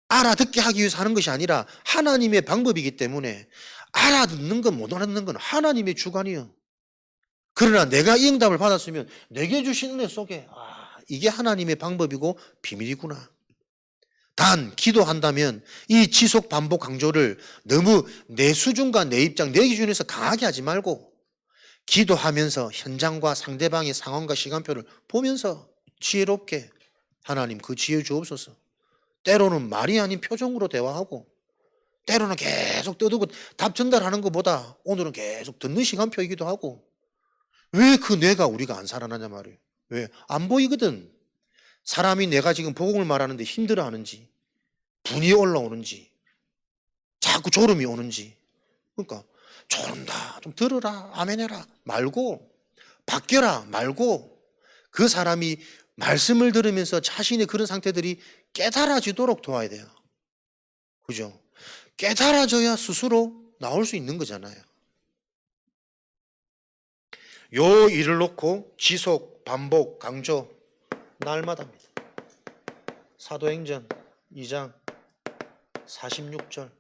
Speaker 1: 알아듣게 하기 위해서 하는 것이 아니라 하나님의 방법이기 때문에, 알아듣는 건 못 알아듣는 건 하나님의 주관이요. 그러나 내가 이 응답을 받았으면 내게 주신 은혜 속에 이게 하나님의 방법이고 비밀이구나. 단 기도한다면 이 지속 반복 강조를 너무 내 수준과 내 입장, 내 기준에서 강하게 하지 말고 기도하면서 현장과 상대방의 상황과 시간표를 보면서 지혜롭게, 하나님 그 지혜 주옵소서. 때로는 말이 아닌 표정으로 대화하고, 때로는 계속 떠들고 답 전달하는 것보다 오늘은 계속 듣는 시간표이기도 하고. 왜 그 뇌가 우리가 안 살아나냐 말이에요. 왜? 안 보이거든. 사람이 내가 지금 복음을 말하는데 힘들어하는지, 분이 올라오는지, 자꾸 졸음이 오는지. 그러니까 졸음다 좀 들으라 아멘해라 말고, 바뀌어라 말고, 그 사람이 말씀을 들으면서 자신의 그런 상태들이 깨달아지도록 도와야 돼요. 그죠? 깨달아져야 스스로 나올 수 있는 거잖아요. 요 일을 놓고 지속, 반복, 강조 날마다입니다. 사도행전 2장 46절.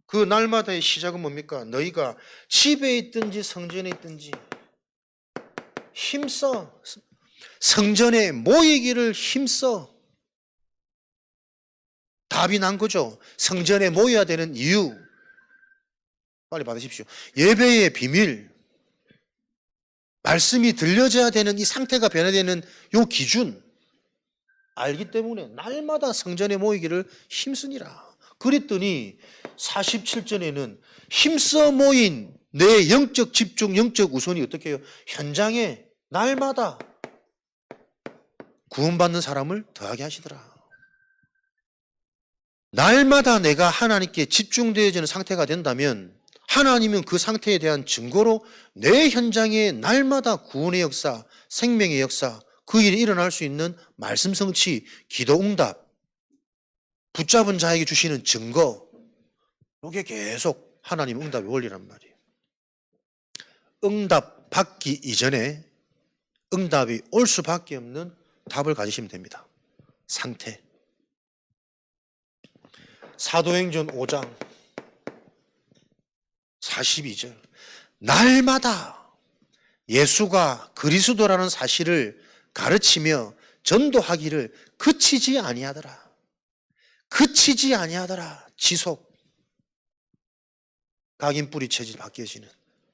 Speaker 1: 그 날마다의 시작은 뭡니까? 너희가 집에 있든지 성전에 있든지 힘써 성전에 모이기를 힘써. 답이 난 거죠. 성전에 모여야 되는 이유. 빨리 받으십시오. 예배의 비밀. 말씀이 들려져야 되는 이 상태가 변화되는 요 기준. 알기 때문에 날마다 성전에 모이기를 힘쓰니라. 그랬더니 47절에는 힘써 모인 내 영적 집중, 영적 우선이 어떻게 해요? 현장에 날마다 구원받는 사람을 더하게 하시더라. 날마다 내가 하나님께 집중되어지는 상태가 된다면 하나님은 그 상태에 대한 증거로 내 현장에 날마다 구원의 역사, 생명의 역사, 그 일이 일어날 수 있는 말씀 성취, 기도 응답, 붙잡은 자에게 주시는 증거, 이게 계속 하나님 응답의 원리란 말이에요. 응답 받기 이전에 응답이 올 수밖에 없는 답을 가지시면 됩니다. 상태. 사도행전 5장 42절. 날마다 예수가 그리스도라는 사실을 가르치며 전도하기를 그치지 아니하더라. 그치지 아니하더라. 지속. 각인 뿌리채지 바뀌어지는.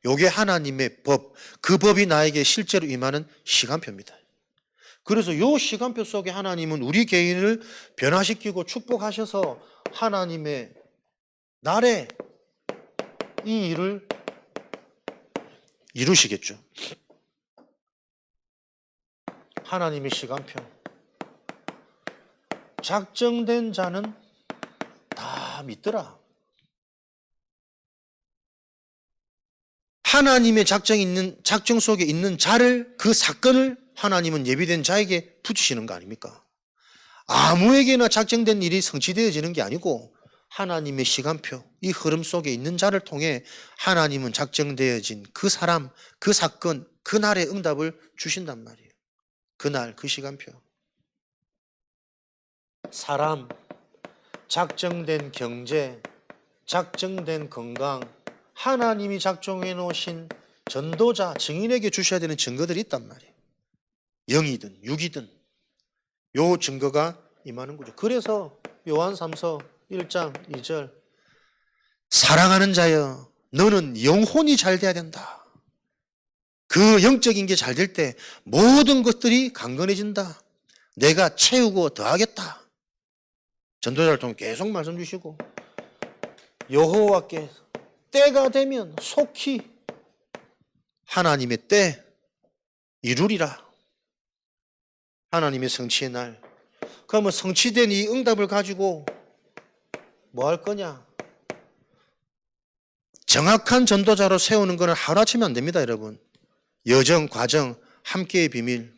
Speaker 1: 요게 하나님의 법. 그 법이 나에게 실제로 임하는 시간표입니다. 그래서 요 시간표 속에 하나님은 우리 개인을 변화시키고 축복하셔서 하나님의 날에 이 일을 이루시겠죠. 하나님의 시간표. 작정된 자는 다 믿더라. 하나님의 작정 속에 있는 자를, 그 사건을 하나님은 예비된 자에게 붙이시는 거 아닙니까? 아무에게나 작정된 일이 성취되어지는 게 아니고 하나님의 시간표, 이 흐름 속에 있는 자를 통해 하나님은 작정되어진 그 사람, 그 사건, 그 날의 응답을 주신단 말이에요. 그날, 그 시간표. 사람, 작정된 경제, 작정된 건강, 하나님이 작정해 놓으신 전도자, 증인에게 주셔야 되는 증거들이 있단 말이에요. 영이든 육이든 요 증거가 임하는 거죠. 그래서 요한 3서 1장 2절 사랑하는 자여 너는 영혼이 잘 돼야 된다. 그 영적인 게 잘 될 때 모든 것들이 강건해진다. 내가 채우고 더하겠다. 전도자를 통해 계속 말씀 주시고 여호와께 때가 되면 속히 하나님의 때 이루리라. 하나님의 성취의 날. 그러면 성취된 이 응답을 가지고 뭐 할 거냐? 정확한 전도자로 세우는 것은 하루아침에 안 됩니다, 여러분. 여정, 과정, 함께의 비밀.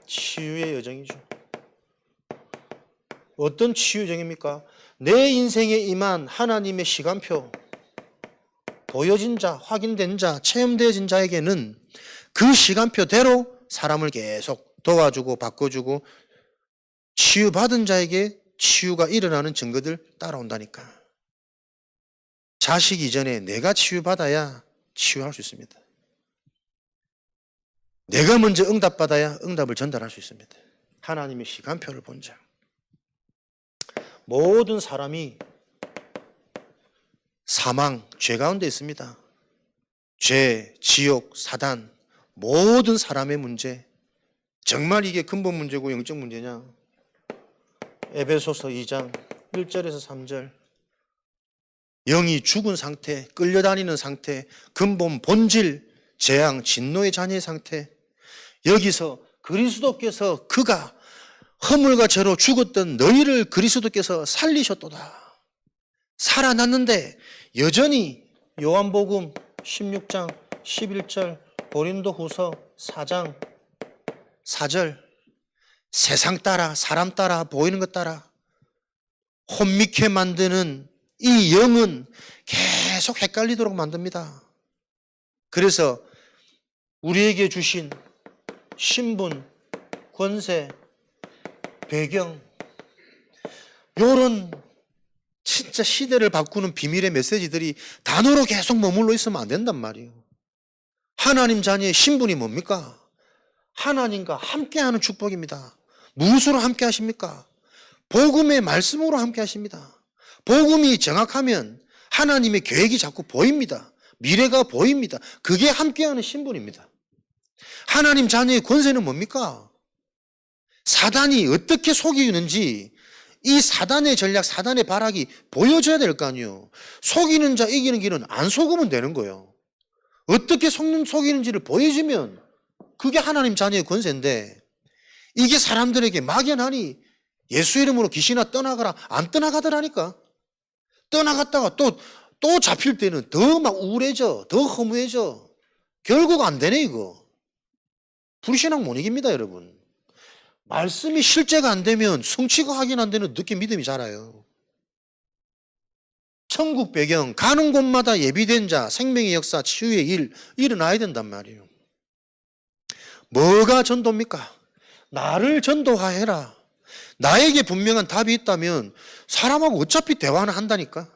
Speaker 1: 치유의 여정이죠. 어떤 치유 여정입니까? 내 인생에 임한 하나님의 시간표, 보여진 자, 확인된 자, 체험되어진 자에게는 그 시간표대로 사람을 계속 도와주고 바꿔주고 치유받은 자에게 치유가 일어나는 증거들 따라온다니까. 자식 이전에 내가 치유받아야 치유할 수 있습니다. 내가 먼저 응답받아야 응답을 전달할 수 있습니다. 하나님의 시간표를 본 자. 모든 사람이 사망, 죄 가운데 있습니다. 죄, 지옥, 사단, 모든 사람의 문제. 정말 이게 근본 문제고 영적 문제냐? 에베소서 2장 1절에서 3절. 영이 죽은 상태, 끌려다니는 상태, 근본 본질, 재앙, 진노의 자녀의 상태. 여기서 그리스도께서 그가 허물과 죄로 죽었던 너희를 그리스도께서 살리셨도다. 살아났는데 여전히 요한복음 16장 11절, 고린도후서 4장 4절, 세상 따라, 사람 따라, 보이는 것 따라 혼미케 만드는 이 영은 계속 헷갈리도록 만듭니다. 그래서 우리에게 주신 신분, 권세, 배경, 요런 진짜 시대를 바꾸는 비밀의 메시지들이 단어로 계속 머물러 있으면 안 된단 말이에요. 하나님 자녀의 신분이 뭡니까? 하나님과 함께하는 축복입니다. 무엇으로 함께 하십니까? 복음의 말씀으로 함께 하십니다. 복음이 정확하면 하나님의 계획이 자꾸 보입니다. 미래가 보입니다. 그게 함께하는 신분입니다. 하나님 자녀의 권세는 뭡니까? 사단이 어떻게 속이는지 이 사단의 전략, 사단의 발악이 보여줘야 될 거 아니에요. 속이는 자 이기는 길은 안 속으면 되는 거예요. 어떻게 속이는지를 보여주면 그게 하나님 자녀의 권세인데 이게 사람들에게 막연하니 예수 이름으로 귀신아 떠나가라 안 떠나가더라니까. 떠나갔다가 또 잡힐 때는 더 막 우울해져, 더 허무해져. 결국 안 되네 이거. 불신앙 못 이깁니다 여러분. 말씀이 실제가 안 되면 성취가 확인 안 되는 늦게 믿음이 자라요. 천국 배경, 가는 곳마다 예비된 자, 생명의 역사, 치유의 일 일어나야 된단 말이에요. 뭐가 전도입니까? 나를 전도하해라. 나에게 분명한 답이 있다면 사람하고 어차피 대화는 한다니까.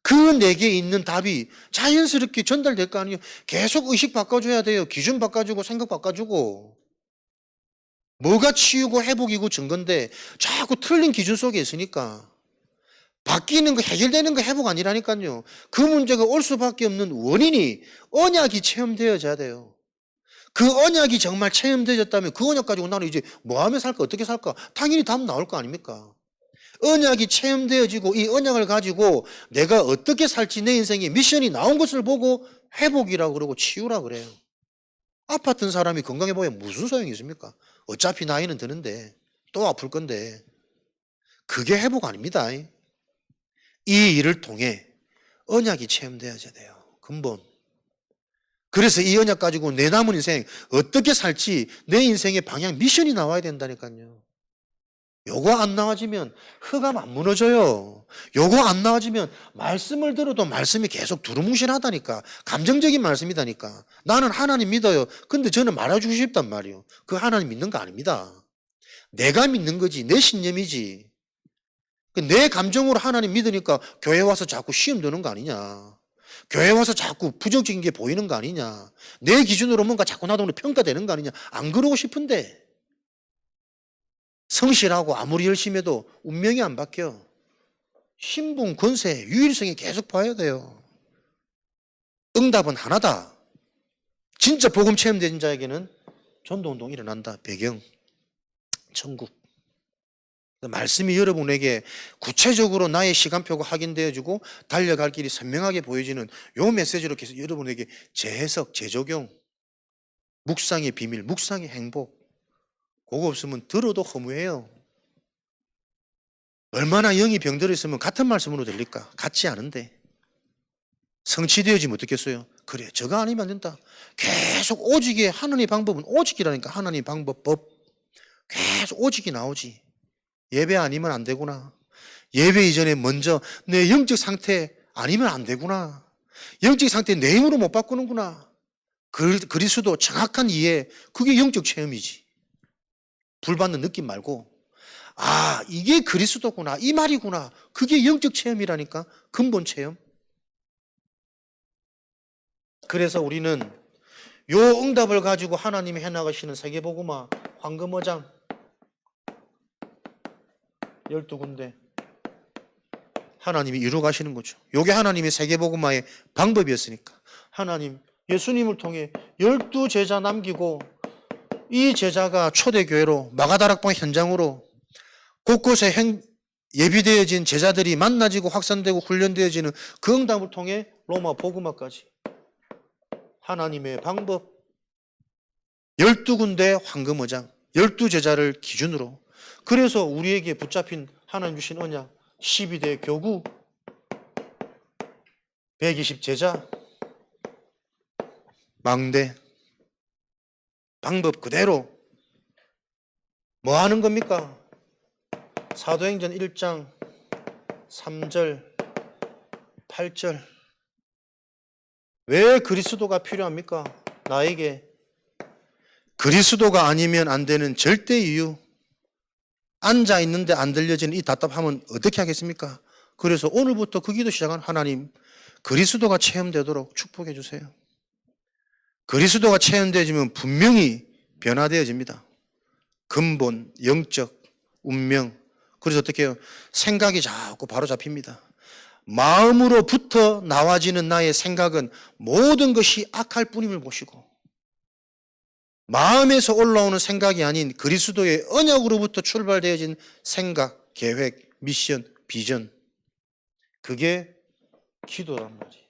Speaker 1: 그 내게 있는 답이 자연스럽게 전달될 거 아니에요. 계속 의식 바꿔줘야 돼요. 기준 바꿔주고 생각 바꿔주고. 뭐가 치유고 회복이고 증거인데 자꾸 틀린 기준 속에 있으니까 바뀌는 거 해결되는 거 회복 아니라니까요. 그 문제가 올 수밖에 없는 원인이 언약이 체험되어져야 돼요. 그 언약이 정말 체험되어졌다면 그 언약 가지고 나는 이제 뭐 하며 살까 어떻게 살까 당연히 답 나올 거 아닙니까? 언약이 체험되어지고 이 언약을 가지고 내가 어떻게 살지 내 인생에 미션이 나온 것을 보고 회복이라고 그러고 치유라고 그래요. 아팠던 사람이 건강해 보여 무슨 소용이 있습니까? 어차피 나이는 드는데 또 아플 건데 그게 회복 아닙니다. 이 일을 통해 언약이 체험되어야 돼요. 근본. 그래서 이 언약 가지고 내 남은 인생 어떻게 살지 내 인생의 방향 미션이 나와야 된다니까요. 요거 안 나와지면 흑암 안 무너져요. 요거 안 나와지면 말씀을 들어도 말씀이 계속 두루뭉실하다니까. 감정적인 말씀이다니까. 나는 하나님 믿어요. 근데 저는 말해주고 싶단 말이에요. 그 하나님 믿는 거 아닙니다. 내가 믿는 거지. 내 신념이지. 내 감정으로 하나님 믿으니까 교회 와서 자꾸 시험 드는 거 아니냐. 교회 와서 자꾸 부정적인 게 보이는 거 아니냐. 내 기준으로 뭔가 자꾸 나도 평가되는 거 아니냐. 안 그러고 싶은데 성실하고 아무리 열심히 해도 운명이 안 바뀌어. 신분, 권세, 유일성이 계속 봐야 돼요. 응답은 하나다. 진짜 복음 체험된 자에게는 전도운동 일어난다. 배경, 천국. 말씀이 여러분에게 구체적으로 나의 시간표가 확인되어지고 달려갈 길이 선명하게 보여지는 요 메시지로 계속 여러분에게 재해석, 재적용, 묵상의 비밀, 묵상의 행복. 그거 없으면 들어도 허무해요. 얼마나 영이 병들어 있으면 같은 말씀으로 들릴까? 같지 않은데. 성취되어지면 어떻겠어요? 그래, 저거 아니면 안 된다. 계속 오직의 하나님의 방법은 오직이라니까. 하나님의 방법, 법. 계속 오직이 나오지. 예배 아니면 안 되구나. 예배 이전에 먼저 내 영적 상태 아니면 안 되구나. 영적 상태 내 힘으로 못 바꾸는구나. 그리스도 정확한 이해, 그게 영적 체험이지. 불받는 느낌 말고 아 이게 그리스도구나 이 말이구나. 그게 영적 체험이라니까. 근본 체험. 그래서 우리는 요 응답을 가지고 하나님이 해나가시는 세계복음화 황금어장 12군데 하나님이 이루어 가시는 거죠. 요게 하나님의 세계복음화의 방법이었으니까. 하나님 예수님을 통해 12제자 남기고 이 제자가 초대교회로 마가다락방 현장으로 곳곳에 예비되어진 제자들이 만나지고 확산되고 훈련되어지는 그 응답을 통해 로마 복음화까지 하나님의 방법 12군데 황금어장 12제자를 기준으로. 그래서 우리에게 붙잡힌 하나님 주신 언약 12대 교구 120제자 망대 방법 그대로 뭐 하는 겁니까? 사도행전 1장 3절 8절. 왜 그리스도가 필요합니까? 나에게. 그리스도가 아니면 안 되는 절대 이유. 앉아 있는데 안 들려지는 이 답답함은 어떻게 하겠습니까? 그래서 오늘부터 그 기도 시작한 하나님, 그리스도가 체험되도록 축복해 주세요. 그리스도가 체험되어지면 분명히 변화되어집니다. 근본, 영적, 운명. 그래서 어떻게 해요? 생각이 자꾸 바로 잡힙니다. 마음으로부터 나와지는 나의 생각은 모든 것이 악할 뿐임을 보시고, 마음에서 올라오는 생각이 아닌 그리스도의 언약으로부터 출발되어진 생각, 계획, 미션, 비전. 그게 기도란 말이에요.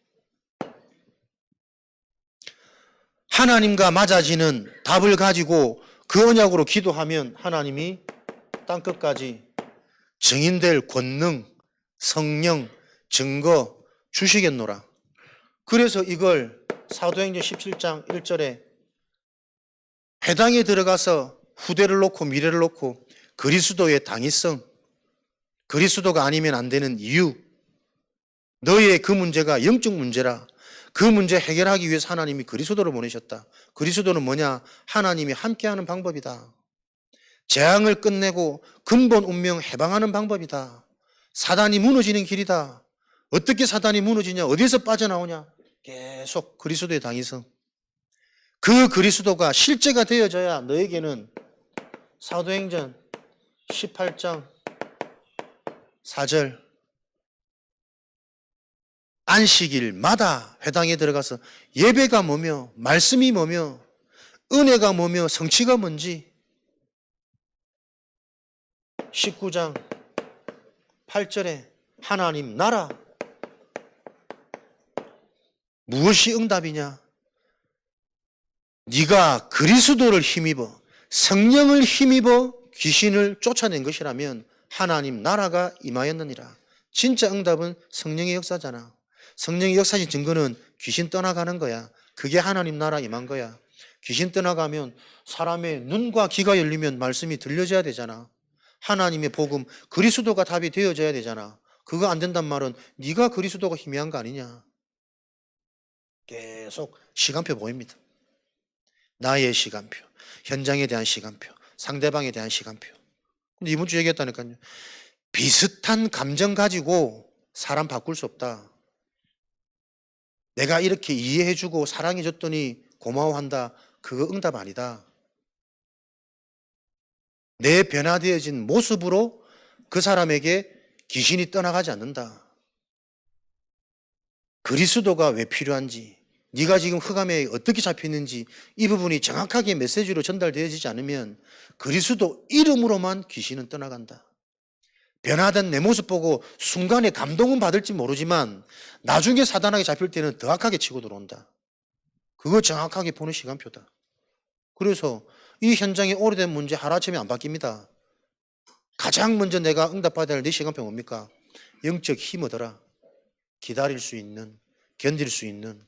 Speaker 1: 하나님과 맞아지는 답을 가지고 그 언약으로 기도하면 하나님이 땅끝까지 증인될 권능, 성령, 증거 주시겠노라. 그래서 이걸 사도행전 17장 1절에 회당에 들어가서 후대를 놓고 미래를 놓고 그리스도의 당위성, 그리스도가 아니면 안 되는 이유, 너의 그 문제가 영적 문제라. 그 문제 해결하기 위해서 하나님이 그리스도를 보내셨다. 그리스도는 뭐냐? 하나님이 함께하는 방법이다. 재앙을 끝내고 근본 운명 해방하는 방법이다. 사단이 무너지는 길이다. 어떻게 사단이 무너지냐? 어디에서 빠져나오냐? 계속 그리스도의 당위성. 그 그리스도가 실제가 되어져야 너에게는 사도행전 18장 4절 안식일마다 회당에 들어가서 예배가 뭐며 말씀이 뭐며 은혜가 뭐며 성취가 뭔지 19장 8절에 하나님 나라 무엇이 응답이냐? 네가 그리스도를 힘입어 성령을 힘입어 귀신을 쫓아낸 것이라면 하나님 나라가 임하였느니라. 진짜 응답은 성령의 역사잖아. 성령의 역사의 증거는 귀신 떠나가는 거야. 그게 하나님 나라 임한 거야. 귀신 떠나가면 사람의 눈과 귀가 열리면 말씀이 들려져야 되잖아. 하나님의 복음, 그리스도가 답이 되어져야 되잖아. 그거 안 된단 말은 네가 그리스도가 희미한 거 아니냐. 계속 시간표 보입니다. 나의 시간표, 현장에 대한 시간표, 상대방에 대한 시간표. 근데 이번 주 얘기했다니까요. 비슷한 감정 가지고 사람 바꿀 수 없다. 내가 이렇게 이해해주고 사랑해줬더니 고마워한다. 그거 응답 아니다. 내 변화되어진 모습으로 그 사람에게 귀신이 떠나가지 않는다. 그리스도가 왜 필요한지, 네가 지금 흑암에 어떻게 잡혔는지 이 부분이 정확하게 메시지로 전달되어지지 않으면 그리스도 이름으로만 귀신은 떠나간다. 변화된 내 모습 보고 순간에 감동은 받을지 모르지만 나중에 사단에게 잡힐 때는 더 악하게 치고 들어온다. 그거 정확하게 보는 시간표다. 그래서 이 현장의 오래된 문제 하루아침에 안 바뀝니다. 가장 먼저 내가 응답받아야 할 내 시간표 뭡니까? 영적 힘 얻어라. 기다릴 수 있는, 견딜 수 있는,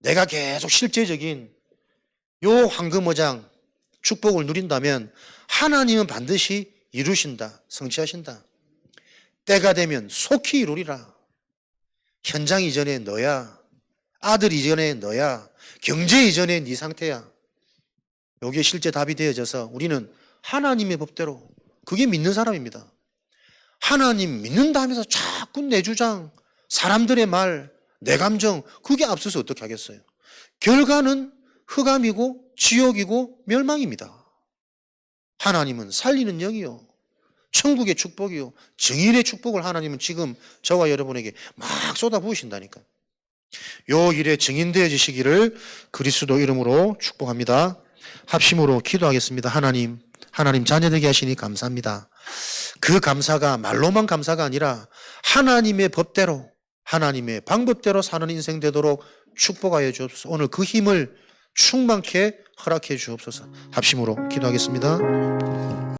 Speaker 1: 내가 계속 실제적인 요 황금어장 축복을 누린다면 하나님은 반드시 이루신다, 성취하신다. 때가 되면 속히 이루리라. 현장 이전에 너야, 아들 이전에 너야, 경제 이전에 네 상태야. 요게 실제 답이 되어져서 우리는 하나님의 법대로, 그게 믿는 사람입니다. 하나님 믿는다 하면서 자꾸 내 주장, 사람들의 말, 내 감정, 그게 앞서서 어떻게 하겠어요? 결과는 흑암이고 지옥이고 멸망입니다. 하나님은 살리는 영이요, 천국의 축복이요, 증인의 축복을 하나님은 지금 저와 여러분에게 막 쏟아부으신다니까. 요 일에 증인되어지시기를 그리스도 이름으로 축복합니다. 합심으로 기도하겠습니다. 하나님 자녀되게 하시니 감사합니다. 그 감사가 말로만 감사가 아니라 하나님의 법대로, 하나님의 방법대로 사는 인생 되도록 축복하여 주옵소서. 오늘 그 힘을 충만케 허락해 주옵소서. 합심으로 기도하겠습니다.